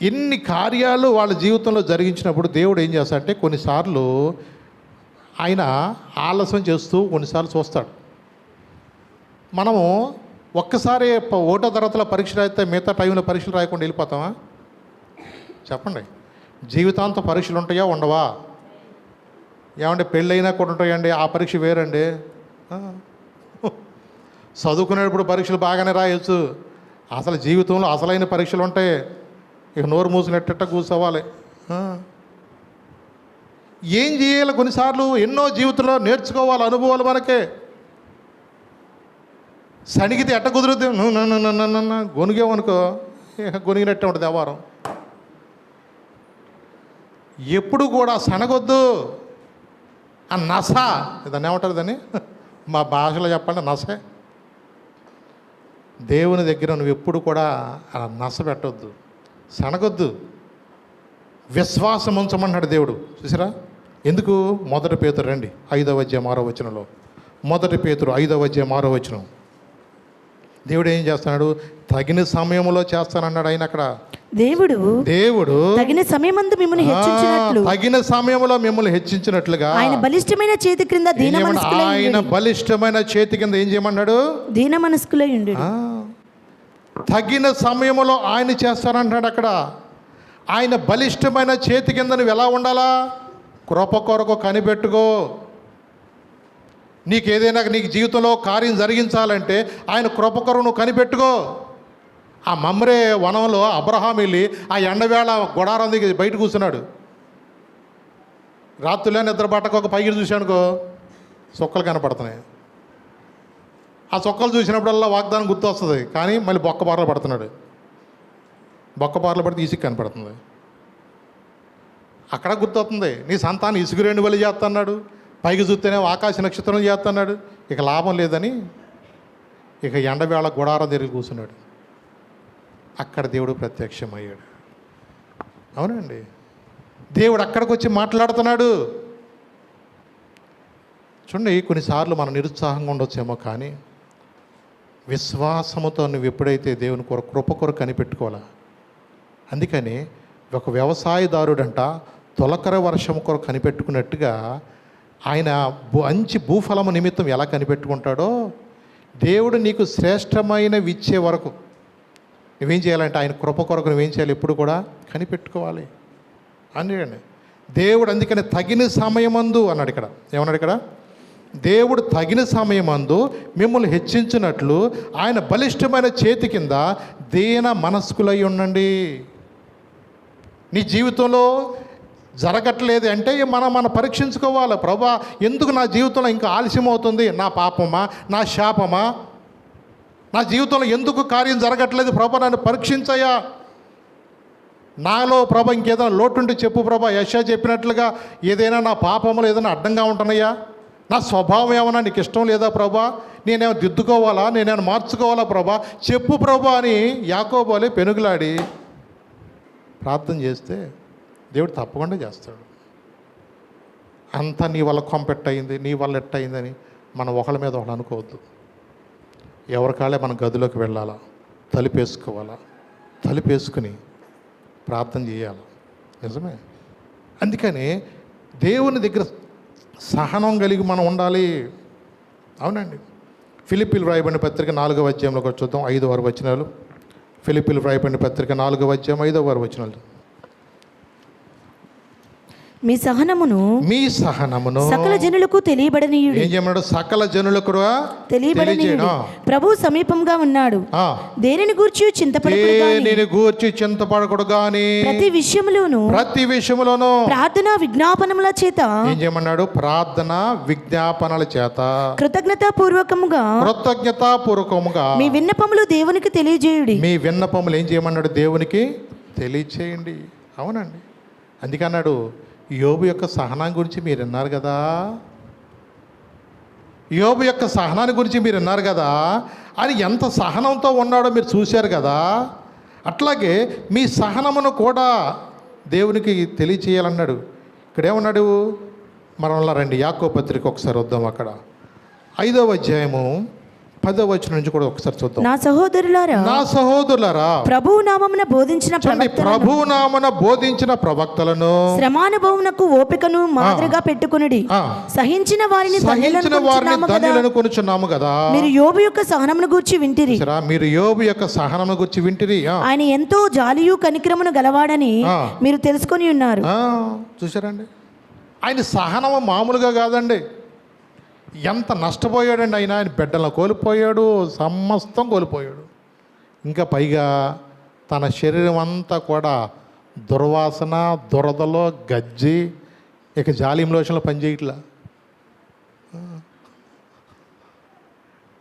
ఇన్ని కార్యాలు వాళ్ళ జీవితంలో జరిగించినప్పుడు దేవుడు ఏం చేస్తాడంటే కొన్నిసార్లు ఆయన ఆలస్యం చేస్తూ కొన్నిసార్లు చూస్తాడు. మనము ఒక్కసారి ఒకటో తరగతిలో పరీక్ష రాయితే మిగతా టైంలో పరీక్షలు రాయకుండా వెళ్ళిపోతామా? చెప్పండి. జీవితాంతం పరీక్షలు ఉంటాయా ఉండవా? ఏమంటే పెళ్ళైనా కూడా ఉంటాయండి, ఆ పరీక్ష వేరండి. చదువుకునేటప్పుడు పరీక్షలు బాగానే రాయొచ్చు, అసలు జీవితంలో అసలైన పరీక్షలు ఉంటాయి. ఇక నోరు మూసినట్ట కూర్చోవాలి. ఏం చేయాలి? కొన్నిసార్లు ఎన్నో జీవితంలో నేర్చుకోవాలి, అనుభవాలు మనకే. సణిగితే ఎట్ట కుదురుద్ది, గొనిగేమనుకో గొనిగినట్టే ఉంటుంది వ్యవహారం. ఎప్పుడు కూడా సనగొద్దు. ఆ నస, దాన్ని ఏమంటారు దాన్ని, మా భాషలో చెప్పండి నసే. దేవుని దగ్గర నువ్వు ఎప్పుడు కూడా ఆ నస పెట్టొద్దు, సనగొద్దు. విశ్వాసం ఉంచమన్నాడు దేవుడు. చూసారా ఎందుకు? 1 పేతురు రండి, 5వ అధ్యాయం 6వ వచనంలో. 1 పేతురు 5వ అధ్యాయం 6వ వచనం. దేవుడు ఏం చేస్తున్నాడు? తగిన సమయంలో చేస్తానన్నాడు ఆయన. అక్కడ దేవుడు తగిన సమయమందు మిమ్మల్ని హెచ్చించినట్లు, తగిన సమయంలో మిమ్మల్ని హెచ్చించినట్లుగా ఆయన బలిష్టమైన చేతి క్రింద దీన మనస్కులై ఆయన బలిష్టమైన చేతి కింద ఏం చేయమన్నాడు? దీన మనస్కులై ఉండు. తగిన సమయంలో ఆయన చేస్తానంటున్నాడు అక్కడ. ఆయన బలిష్టమైన చేతి కింద నువ్వు ఎలా ఉండాలా? కృప కొరకు కనిపెట్టుకో. నీకేదైనా నీకు జీవితంలో కార్యం జరిగించాలంటే ఆయన కృప కొరకు నువ్వు కనిపెట్టుకో. ఆ మమ్రే వనంలో అబ్రహాం వెళ్ళి ఆ ఎండవేళ గుడారం దిగి బయట కూర్చున్నాడు. రాత్రులే నిద్ర పట్టక ఒక పైకి చూశానుకో చొక్కలు కనపడుతున్నాయి. ఆ చొక్కలు చూసినప్పుడల్లా వాగ్దానం గుర్తు వస్తుంది, కానీ మళ్ళీ బొక్కబార్లు పడుతున్నాడు. బొక్కబార్లు పడితే ఇసుక కనపడుతుంది. అక్కడ గుర్తొస్తుంది, నీ సంతానం ఇసుగు 2 వలి చేస్తున్నాడు, పైకి చూస్తేనే ఆకాశ నక్షత్రం చేస్తున్నాడు. ఇక లాభం లేదని ఇక ఎండవేళ గుడారం తిరిగి కూర్చున్నాడు. అక్కడ దేవుడు ప్రత్యక్షమయ్యాడు. అవునండి, దేవుడు అక్కడికి వచ్చి మాట్లాడుతున్నాడు. చూడండి, కొన్నిసార్లు మనం నిరుత్సాహంగా ఉండొచ్చేమో, కానీ విశ్వాసముతో నువ్వు ఎప్పుడైతే దేవుని కృప కొరకు కనిపెట్టుకోవాలా. అందుకని ఒక వ్యవసాయదారుడంట తొలకర వర్షం కొరకు కనిపెట్టుకున్నట్టుగా ఆయన మంచి భూఫలము నిమిత్తం ఎలా కనిపెట్టుకుంటాడో, దేవుడు నీకు శ్రేష్టమైనవి ఇచ్చే వరకు నువ్వేం చేయాలంటే ఆయన కృప కొరకు నువ్వేం చేయాలి? ఎప్పుడు కూడా కనిపెట్టుకోవాలి అని దేవుడు. అందుకని తగిన సమయమందు అన్నాడు ఇక్కడ. ఏమన్నాడు ఇక్కడ? దేవుడు తగిన సమయమందు మిమ్మల్ని హెచ్చించినట్లు ఆయన బలిష్టమైన చేతి కింద దీన మనస్కులై ఉండండి. నీ జీవితంలో జరగట్లేదు అంటే మనం పరీక్షించుకోవాలి. ప్రభా, ఎందుకు నా జీవితంలో ఇంకా ఆలస్యం అవుతుంది? నా పాపమా, నా శాపమా? నా జీవితంలో ఎందుకు కార్యం జరగట్లేదు? ప్రభా, నన్ను పరీక్షించయ్యా. నాలో ప్రభా ఇంకేదైనా లోటుంటే చెప్పు ప్రభా. యెషయా చెప్పినట్లుగా ఏదైనా నా పాపములు ఏదైనా అడ్డంగా ఉంటున్నాయా? నా స్వభావం ఏమన్నా నీకు ఇష్టం లేదా ప్రభా? నేనేమో దిద్దుకోవాలా, నేనేమైనా మార్చుకోవాలా ప్రభా? చెప్పు ప్రభా అని యాకోబు వలె పెనుగులాడి ప్రార్థన చేస్తే దేవుడు తప్పకుండా చేస్తాడు. అంతా నీ వల్ల కొంపెట్టయింది, నీ వల్ల ఎట్టయిందని మనం ఒకళ్ళ మీద ఒకళ్ళు అనుకోవద్దు. ఎవరికాళ్ళే మనం గదిలోకి వెళ్ళాలా, తలుపేసుకోవాలా, తలుపేసుకుని ప్రార్థన చేయాలి. నిజమే. అందుకని దేవుని దగ్గర సహనం కలిగి మనం ఉండాలి. అవునండి. ఫిలిప్పీలు వ్రాయబడిన పత్రిక 4వ అధ్యాయంలోకి చూద్దాం, 5వ వచనాలు. ఫిలిప్పీలు వ్రాయబడిన పత్రిక 4వ అధ్యాయం 5వ వచనాలు. మీ సహనమును సకల జనులకు తెలియబడనీయుడు. ఏం చేయమన్నాడు? సకల జనులకు తెలియబడనీయుడు. ప్రభు సమీపంగా ఉన్నాడు. దేనిని గూర్చి చింతపడకూడదు గాని ప్రతి విషయములోను ప్రార్థన విజ్ఞాపనముల చేత ఏం చేయమన్నాడు? ప్రార్థన విజ్ఞాపనల చేత కృతజ్ఞతాపూర్వకముగా మీ విన్నపములు దేవునికి తెలియజేయుడి. మీ విన్నపములు ఏం చేయమన్నాడు? దేవునికి తెలియచేయండి. అవునండి. అందుకన్నాడు, యోబు యొక్క సహనం గురించి మీరు విన్నారు కదా, యోబు యొక్క సహనాన్ని గురించి మీరు విన్నారు కదా, అని ఎంత సహనంతో ఉన్నాడో మీరు చూశారు కదా. అట్లాగే మీ సహనమును కూడా దేవునికి తెలియచేయాలన్నాడు. ఇక్కడేమన్నాడు? మరలా రండి, యాకోబు పత్రిక ఒకసారి వద్దాం. అక్కడ 5వ అధ్యాయము 10వ వచనం నుంచి కూడా ఒకసారి చూద్దాం. నా సహోదరులారా, నా సహోదరులారా, ప్రభువు నామమున బోధించిన ప్రభు నామన బోధించిన ప్రవక్తలను శ్రమానుభవమునకు ఓపికను మాదిరిగా పెట్టుకొనుడి. సహించిన వారిని ధన్యులను కొనుచున్నాము కదా. మీరు యోబు యొక్క సహనమును గూర్చి వింటిరి. మీరు యోబు యొక్క సహనమును గూర్చి వింటిరి. ఆయన ఎంతో జాలియు కనికరమును గలవాడని మీరు తెలుసుకొని ఉన్నారు. చూసారండి, ఆయన సహనము మామూలుగా కాదండి. ఎంత నష్టపోయాడండి ఆయన. ఆయన బిడ్డలను కోల్పోయాడు, సమస్తం కోల్పోయాడు. ఇంకా పైగా తన శరీరం అంతా కూడా దుర్వాసన, దురదలో గజ్జి, ఇక జాలిం లోషన్లో పనిచేయట్లా.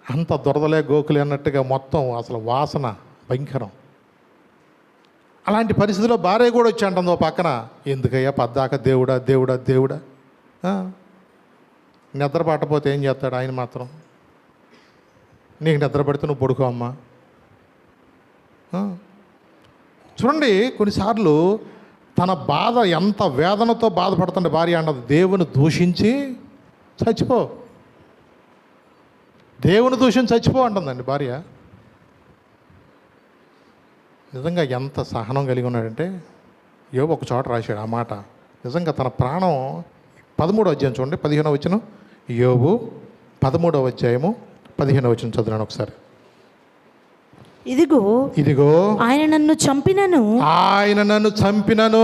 అంత దురదలే గోకులు అన్నట్టుగా మొత్తం అసలు వాసన భయంకరం. అలాంటి పరిస్థితిలో భార్య కూడా వచ్చి అంటుందో పక్కన, ఎందుకయ్యా పద్దాక దేవుడా దేవుడా దేవుడా. నిద్ర పట్టపోతే ఏం చేస్తాడు ఆయన మాత్రం? నీకు నిద్ర పడితే నువ్వు పడుకో అమ్మా. చూడండి, కొన్నిసార్లు తన బాధ ఎంత వేదనతో బాధపడుతుండే భార్య అన్నది, దేవుని దూషించి చచ్చిపో, దేవుని దూషించి చచ్చిపో అంటుందండి భార్య. నిజంగా ఎంత సహనం కలిగి ఉన్నాడంటే యోబు ఒక చోట రాశాడు ఆ మాట. నిజంగా తన ప్రాణం 13వ అధ్యాయం చూడండి, 15వ వచనం. యోబు 13వ అధ్యాయము 15వ వచనం చదువున్నాను ఒకసారి. ఇదిగో ఆయన నన్ను చంపినను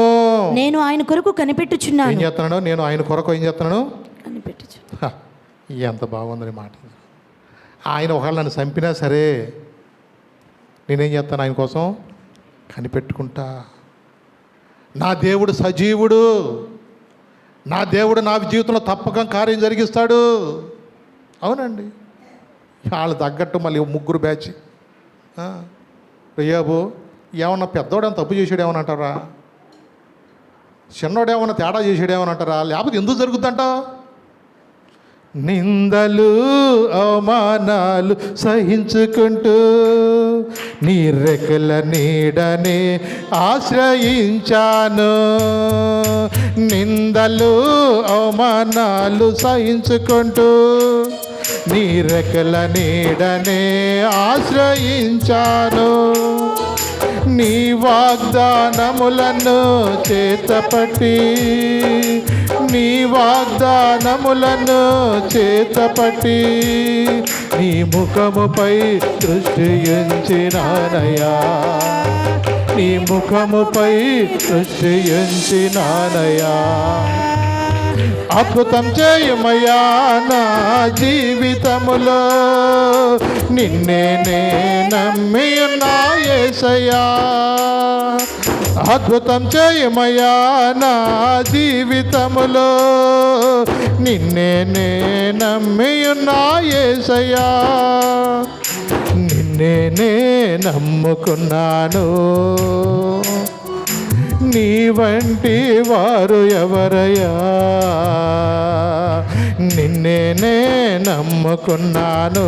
నేను ఆయన కొరకు కనిపెట్టుచున్నాను. ఏం చేస్తున్నాడు? నేను ఆయన కొరకు ఏం చేస్తున్నాను? ఎంత బాగుందని మాట. ఆయన ఒకవేళ నన్ను చంపినా సరే నేనేం చేస్తాను? ఆయన కోసం కనిపెట్టుకుంటా. నా దేవుడు సజీవుడు, నా దేవుడు నా జీవితంలో తప్పక కార్యం జరిగిస్తాడు. అవునండి, వాళ్ళు తగ్గట్టు మళ్ళీ 3 బ్యాచ్. యోబు ఏమన్నా పెద్దోడు తప్పు చేసాడు ఏమని అంటారా? చిన్నోడు ఏమన్నా తేడా చేసాడు ఏమని అంటారా? లేకపోతే ఎందుకు జరుగుతుందంట? నిందలు అవమానాలు సహించుకుంటూ నీ రెక్కల నీడనే ఆశ్రయించాను. నిందలు అవమానాలు సహించుకుంటూ నీ రెక్కల నీడనే ఆశ్రయించాను. నీ వాగ్దానములను చేతపట్టి నీ వాగ్దానములను చేతపట్టి నీ ముఖముపై దృష్టి ఉంచినానయ్యా. నీ ముఖముపై దృష్టి ఉంచినానయ్యా. అద్భుతం చేయమయ్యా నా జీవితములో, నిన్నే నే నమ్మి ఉన్నా యేసయ్యా. అద్భుతం చేయమయ్యా నా జీవితములో, నిన్నే నే నమ్మి ఉన్నా యేసయ్యా. నిన్నే నే నమ్ముకున్నాను, నీ వంటి వారు ఎవరయ్యా. నిన్నే నే నమ్ముకున్నాను,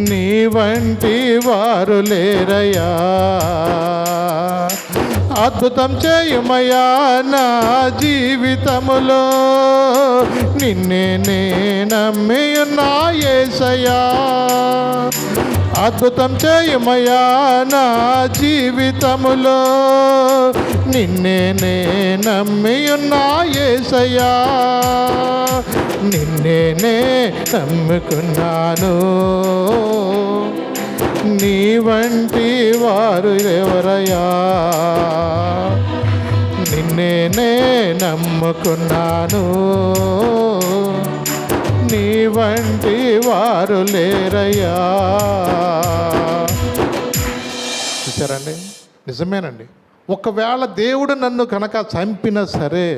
నీ వంటి వారు లేరయ్యా. అద్భుతం చేయమయ్యా నా జీవితములో, నిన్నే నే నమ్మి ఉన్నా యేసయ్యా. అద్భుతం చేయమయ్యా నా జీవితములో, నిన్నే నే నమ్మి ఉన్నా యేసయ్యా. నిన్నే నే నమ్ముకున్నాను, నీ వంటి వారు ఎవరయ్యా. నిన్నే నే నమ్ముకున్నాను, నీ వంటి వారు లేరయ్యా. చూసారండి, నిజమేనండి. ఒకవేళ దేవుడు నన్ను కనుక చంపినా సరే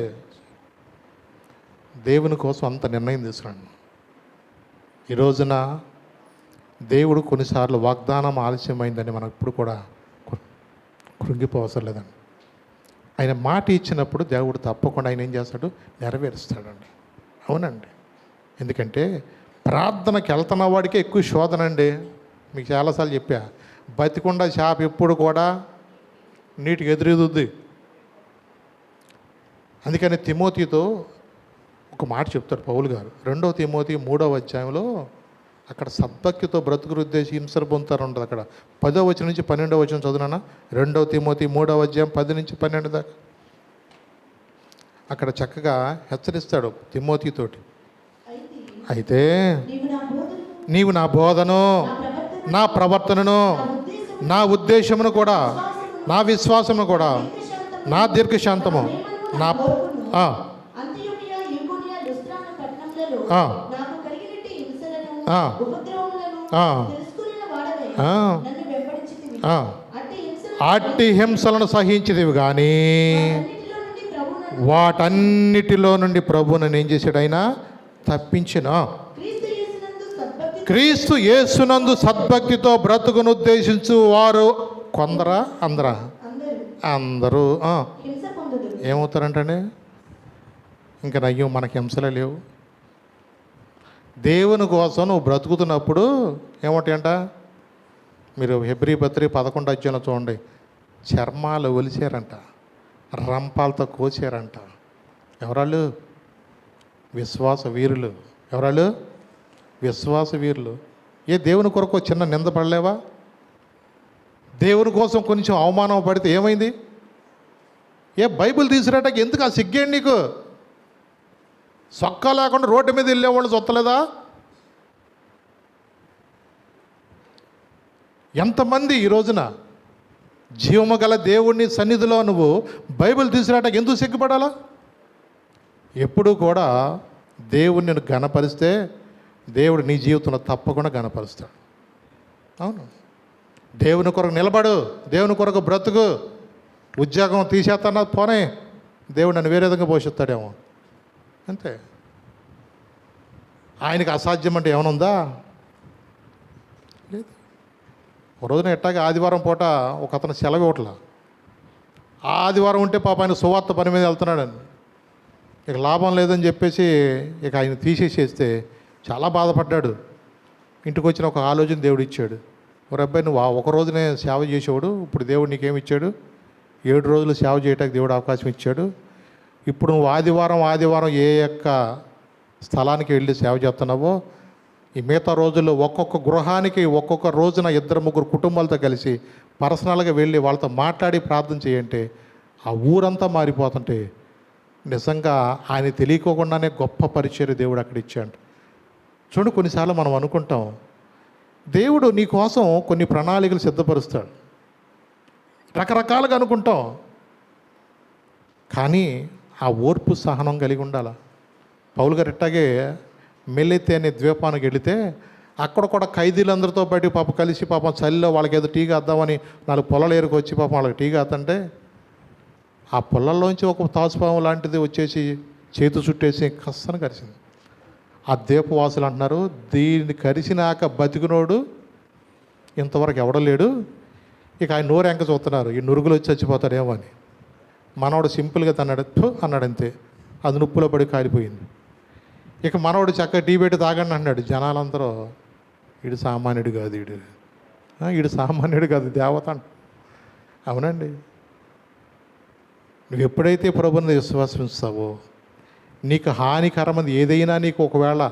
దేవుని కోసం అంత నిర్ణయం తీసుకున్నాను. ఈ రోజున దేవుడు కొన్నిసార్లు వాగ్దానం ఆలస్యమైందని మనం ఇప్పుడు కూడా కృంగిపోవసరం లేదండి. ఆయన మాట ఇచ్చినప్పుడు దేవుడు తప్పకుండా ఆయన ఏం చేస్తాడు? నెరవేరుస్తాడండి. అవునండి, ఎందుకంటే ప్రార్థనకి వెళ్తున్న వాడికే ఎక్కువ శోధన అండి. మీకు చాలాసార్లు చెప్పా, బతికుండా చేప ఎప్పుడు కూడా నీటికి ఎదురెదుద్ది. అందుకని తిమోతితో ఒక మాట చెప్తారు పౌలు గారు. 2వ తిమోతి 3వ అధ్యాయంలో అక్కడ సద్భక్తితో బ్రతుకురు ఉద్దేశి హింసలు పొందుతారు ఉంటుంది. అక్కడ 10వ వచనం నుంచి 12వ వచనం చదువునా, 2 తిమోతి 3వ అధ్యాయం 10 నుంచి 12 దాకా. అక్కడ చక్కగా హెచ్చరిస్తాడు తిమోతితోటి. అయితే నీవు నా బోధను, నా ప్రవర్తనను, నా ఉద్దేశమును కూడా, నా విశ్వాసమును కూడా, నా దీర్ఘశాంతము, నా అట్టి హింసలను సహించిదివి కానీ వాటన్నిటిలో నుండి ప్రభు నన్ను ఏం చేశాడు? ఆయన తప్పించిన. క్రీస్తు యేసునందు సద్భక్తితో బ్రతుకును ఉద్దేశించు వారు కొందరా, అందరా? అందరూ ఏమవుతారంటే ఇంకా నయ్యం, మనకి హింసలే లేవు. దేవుని కోసం నువ్వు బ్రతుకుతున్నప్పుడు ఏమంటాయంట? మీరు హెబ్రీ పత్రిక 11వ అధ్యాయంలో చూడండి. చర్మాలు ఒలిచారంట, రంపాలతో కోసారంట. ఎవరాళ్ళు? విశ్వాస వీరులు. ఎవరాళ్ళు? విశ్వాస వీరులు. ఏ దేవుని కొరకు చిన్న నింద పడలేవా? దేవుని కోసం కొంచెం అవమానం పడితే ఏమైంది? ఏ బైబిల్ తీసుకురాటానికి ఎందుకు ఆ సిగ్గేండి నీకు? సొక్కా లేకుండా రోడ్డు మీద వెళ్ళేవాళ్ళు సొత్తలేదా? ఎంతమంది ఈ రోజున జీవము గల దేవుడిని సన్నిధిలో నువ్వు బైబిల్ తీసుకురాటానికి ఎందుకు సిగ్గుపడాలా? ఎప్పుడూ కూడా దేవుడిని నేను ఘనపరిస్తే దేవుడు నీ జీవితంలో తప్పకుండా ఘనపరుస్తాడు. అవును, దేవుని కొరకు నిలబడు, దేవుని కొరకు బ్రతుకు. ఉద్యోగం తీసేస్తానా పోనే, దేవుడు నన్ను వేరే విధంగా పోషిస్తాడేమో, అంతే. ఆయనకి అసాధ్యం అంటే ఏమైనా ఉందా? లేదు. ఒక రోజున ఎట్టాగా ఆదివారం పూట ఒక అతను సెలవు ఇవ్వట్లా. ఆదివారం ఉంటే పాప ఆయన సువార్త పని మీద వెళ్తున్నాడని, ఇక లాభం లేదని చెప్పేసి ఇక ఆయన తీసేసేస్తే చాలా బాధపడ్డాడు. ఇంటికి వచ్చిన ఒక ఆలోచన దేవుడు ఇచ్చాడు. ఒక అబ్బాయి, నువ్వు ఒక రోజునే సేవ చేసేవాడు, ఇప్పుడు దేవుడు నీకేమి ఇచ్చాడు? 7 రోజులు సేవ చేయడానికి దేవుడు అవకాశం ఇచ్చాడు. ఇప్పుడు నువ్వు ఆదివారం ఏ యొక్క స్థలానికి వెళ్ళి సేవ చేస్తున్నావో, ఈ మిగతా రోజుల్లో ఒక్కొక్క గృహానికి ఒక్కొక్క రోజున 2-3 కుటుంబాలతో కలిసి పర్సనల్గా వెళ్ళి వాళ్ళతో మాట్లాడి ప్రార్థన చేయంటే ఆ ఊరంతా మారిపోతుంటే నిజంగా ఆయన తెలియకోకుండానే గొప్ప పరిచర్య దేవుడు అక్కడ ఇచ్చాడు. చూడు, కొన్నిసార్లు మనం అనుకుంటాం దేవుడు నీ కోసం కొన్ని ప్రణాళికలు సిద్ధపరుస్తాడు, రకరకాలుగా అనుకుంటాం. కానీ ఆ ఓర్పు సహనం కలిగి ఉండాలి. పౌలు గారు ఇట్టాగే మెల్లెత్తే అనే ద్వీపానికి వెళితే అక్కడ కూడా ఖైదీలందరితో బయట పాప కలిసి పాపం చలిలో వాళ్ళకి ఏదో టీ కాద్దామని 4 పొలాలు ఏరుకొచ్చి పాపం వాళ్ళకి టీ కాదంటే ఆ పొలాల్లోంచి ఒక తాసుపాము లాంటిది వచ్చేసి చేతు చుట్టేసి కස්සను కరిచింది. ఆ ద్వీపవాసులు అంటున్నారు, దీన్ని కరిసినాక బతికినోడు ఇంతవరకు ఎవడలేడు. ఇక ఆయన నోరు ఎంక చూస్తున్నారు, ఈ నురుగులు వచ్చి చచ్చిపోతాడేమో అని. మనవాడు సింపుల్గా తన్నాడు అన్నాడు, అంతే. అది నుప్పులో పడి కాలిపోయింది. ఇక మనవాడు చక్కగా టీ పెట్టి తాగండి అన్నాడు. జనాలందరూ, ఈడు సామాన్యుడు కాదు, ఈడు సామాన్యుడు కాదు, దేవత అంట. అవునండి, నువ్వు ఎప్పుడైతే ప్రభువుని విశ్వాసిస్తావో నీకు హానికరమైనది ఏదైనా నీకు ఒకవేళ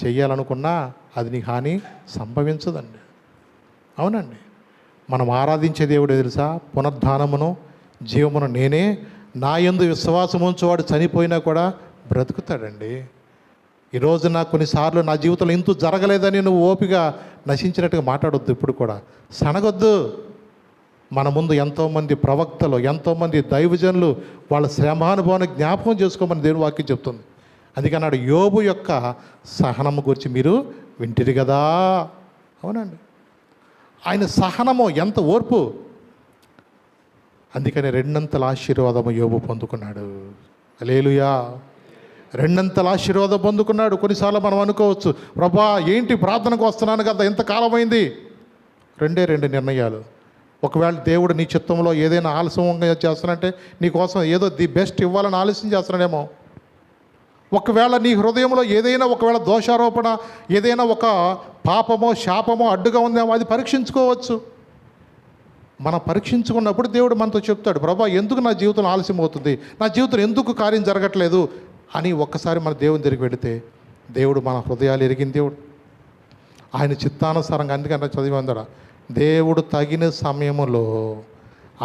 చెయ్యాలనుకున్నా అది నీకు హాని సంభవించదండి. అవునండి, మనం ఆరాధించే దేవుడు తెలుసా? పునరుద్ధానమును జీవమును నేనే, నా యందు విశ్వాసం ఉంచువాడు చనిపోయినా కూడా బ్రతుకుతాడండి. ఈరోజు నాకు కొన్నిసార్లు నా జీవితంలో ఇంత జరగలేదని నువ్వు ఓపిగా నశించినట్టుగా మాట్లాడొద్దు. ఇప్పుడు కూడా సనగొద్దు. మన ముందు ఎంతోమంది ప్రవక్తలు, ఎంతోమంది దైవజనులు వాళ్ళ శ్రమానుభవాన్ని జ్ఞాపకం చేసుకోమని దేవుని వాక్యం చెప్తుంది. అందుకని నాడు యోబు యొక్క సహనము గురించి మీరు వింటిరి కదా. అవునండి, ఆయన సహనము ఎంత ఓర్పు. అందుకని 2 ఆశీర్వాదము యోబు పొందుకున్నాడు. హల్లెలూయా, 2 ఆశీర్వాదం పొందుకున్నాడు. కొన్నిసార్లు మనం అనుకోవచ్చు, ప్రభా ఏంటి ప్రార్థనకు వస్తున్నాను కదా, ఎంతకాలమైంది. 2 నిర్ణయాలు. ఒకవేళ దేవుడు నీ చిత్తంలో ఏదైనా ఆలస్యంగా చేస్తానంటే నీకోసం ఏదో ది బెస్ట్ ఇవ్వాలని ఆలస్యం చేస్తున్నాడేమో. ఒకవేళ నీ హృదయంలో ఏదైనా ఒకవేళ దోషారోపణ, ఏదైనా ఒక పాపమో శాపమో అడ్డుగా ఉందేమో, అది పరీక్షించుకోవచ్చు. మనం పరీక్షించుకున్నప్పుడు దేవుడు మనతో చెప్తాడు, ప్రభా ఎందుకు నా జీవితం ఆలస్యం అవుతుంది, నా జీవితం ఎందుకు కార్యం జరగట్లేదు అని ఒక్కసారి మన దేవుని దగ్గరికి వెళితే దేవుడు మన హృదయాలు ఎరిగిన దేవుడు. ఆయన చిత్తానుసారంగా, అందుకంటే చదివందరా, దేవుడు తగిన సమయములో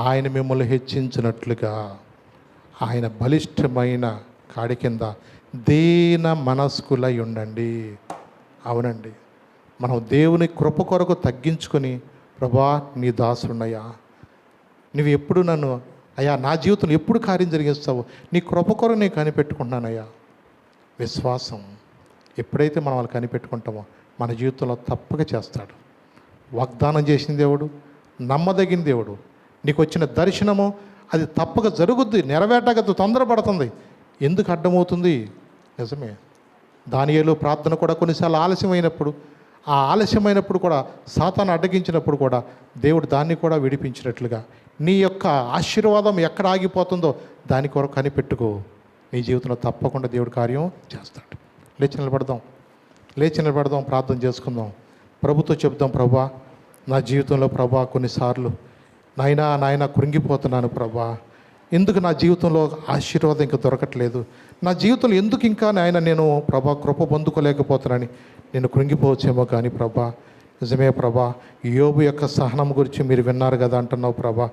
ఆయన మిమ్మల్ని హెచ్చించినట్లుగా ఆయన బలిష్టమైన కాడి కింద దీన మనస్కులై ఉండండి. అవునండి, మనం దేవుని కృప కొరకు తగ్గించుకొని, ప్రభా నీ దాసుడున్నయ్యా, నువ్వు ఎప్పుడు నన్ను అయ్యా నా జీవితంలో ఎప్పుడు కార్యం జరిగిస్తావు, నీ కృప కొరకు నేను కనిపెట్టుకుంటున్నానయ్యా. విశ్వాసం ఎప్పుడైతే మనం వాళ్ళు కనిపెట్టుకుంటామో మన జీవితంలో తప్పక చేస్తాడు. వాగ్దానం చేసిన దేవుడు, నమ్మదగిన దేవుడు. నీకు వచ్చిన దర్శనము అది తప్పక జరుగుద్ది, నెరవేటగదు, తొందరపడుతుంది. ఎందుకు అడ్డమవుతుంది? నిజమే, దానియేలు ప్రార్థన కూడా కొన్నిసార్లు ఆలస్యమైనప్పుడు, ఆ ఆలస్యమైనప్పుడు కూడా సాతాను అడ్డగించినప్పుడు కూడా దేవుడు దాన్ని కూడా విడిపించినట్లుగా నీ యొక్క ఆశీర్వాదం ఎక్కడ ఆగిపోతుందో దాని కొరకు కనిపెట్టుకో. నీ జీవితంలో తప్పకుండా దేవుడు కార్యం చేస్తాడు. లేచి నిలబడదాం, ప్రార్థన చేసుకుందాం. ప్రభుతో చెప్దాం, ప్రభా నా జీవితంలో ప్రభా కొన్నిసార్లు నాయనా కృంగిపోతున్నాను ప్రభా. ఎందుకు నా జీవితంలో ఆశీర్వాదం ఇంకా దొరకట్లేదు, నా జీవితంలో ఎందుకు ఇంకా నాయన నేను ప్రభా కృప పొందుకోలేకపోతున్నానని నేను కృంగిపోవచ్చేమో. కానీ ప్రభా నిజమే ప్రభా, యోబు యొక్క సహనం గురించి మీరు విన్నారు కదా అంటున్నావు ప్రభా.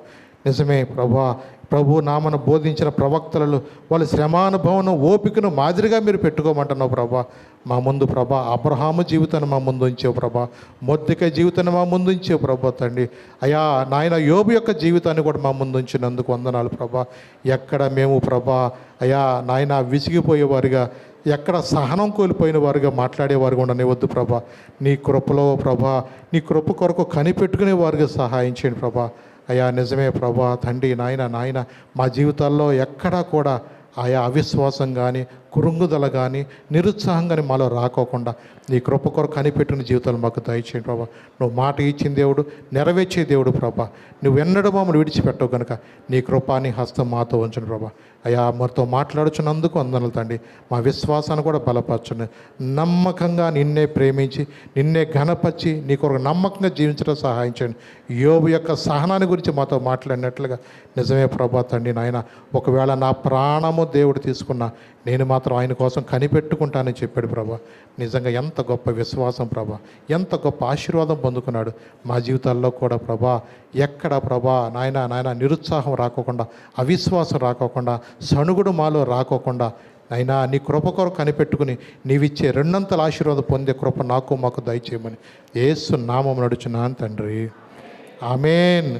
నిజమే ప్రభా, ప్రభు నామన బోధించిన ప్రవక్తలలో వాళ్ళ శ్రమానుభవం ఓపికను మాదిరిగా మీరు పెట్టుకోమంటున్నావు ప్రభా. మా ముందు ప్రభా అబ్రహాము జీవితాన్ని మా ముందు ఉంచావు ప్రభా, మొర్దెకై జీవితాన్ని మా ముందు ఉంచావు ప్రభా తండ్రి. అయా నాయన యోబు యొక్క జీవితాన్ని కూడా మా ముందు ఉంచినందుకు వందనాలు ప్రభా. ఎక్కడ మేము ప్రభా అయా నాయన విసిగిపోయేవారుగా, ఎక్కడ సహనం కోల్పోయిన వారుగా మాట్లాడేవారుగా ఉండనివద్దు ప్రభా. నీ కృపలో ప్రభా, నీ కృప కొరకు కనిపెట్టుకునే వారుగా సహాయం చేయండి ప్రభా. అయా నిజమే ప్రభా తండ్రి, నాయన మా జీవితాల్లో ఎక్కడా కూడా ఆయా అవిశ్వాసం కానీ, కురుంగుదల కానీ, నిరుత్సాహం కానీ మాలో రాకోకుండా నీ కృప కొరకు కనిపెట్టిన జీవితాలు మాకు దయచేయండి ప్రభా. నువ్వు మాట ఇచ్చిన దేవుడు, నెరవేర్చే దేవుడు ప్రభా. నువ్వు ఎన్నడూ మమ్మల్ని విడిచిపెట్టవు కనుక నీ కృపాని హస్తం మాతో ఉంచండి ప్రభా. అయా మరితో మాట్లాడుచున్నందుకు వందనలు తండ్రి. మా విశ్వాసాన్ని కూడా బలపరచండి. నమ్మకంగా నిన్నే ప్రేమించి, నిన్నే ఘనపరిచి, నీ కొరకు నమ్మకంగా జీవించడం సహాయం చేయండి. యోబు యొక్క సహనాన్ని గురించి మాతో మాట్లాడినట్లుగా నిజమే ప్రభా తండ్రి నాయన. ఒకవేళ నా ప్రాణము దేవుడు తీసుకున్నా నేను మాత్రం ఆయన కోసం కనిపెట్టుకుంటానని చెప్పాడు ప్రభా. నిజంగా ఎంత గొప్ప విశ్వాసం ప్రభా, ఎంత గొప్ప ఆశీర్వాదం పొందుకున్నాడు. మా జీవితాల్లో కూడా ప్రభా ఎక్కడ ప్రభా నాయన నిరుత్సాహం రాకోకుండా, అవిశ్వాసం రాకోకుండా, సణుగుడు మాలో రాకోకుండా అయినా నీ కృప కొరకు కనిపెట్టుకుని నీవిచ్చే రెండంతల ఆశీర్వాదం పొందే కృప నాకు మాకు దయచేయమని యేసు నామమున నడుచున్నాను తండ్రి. ఆమేన్.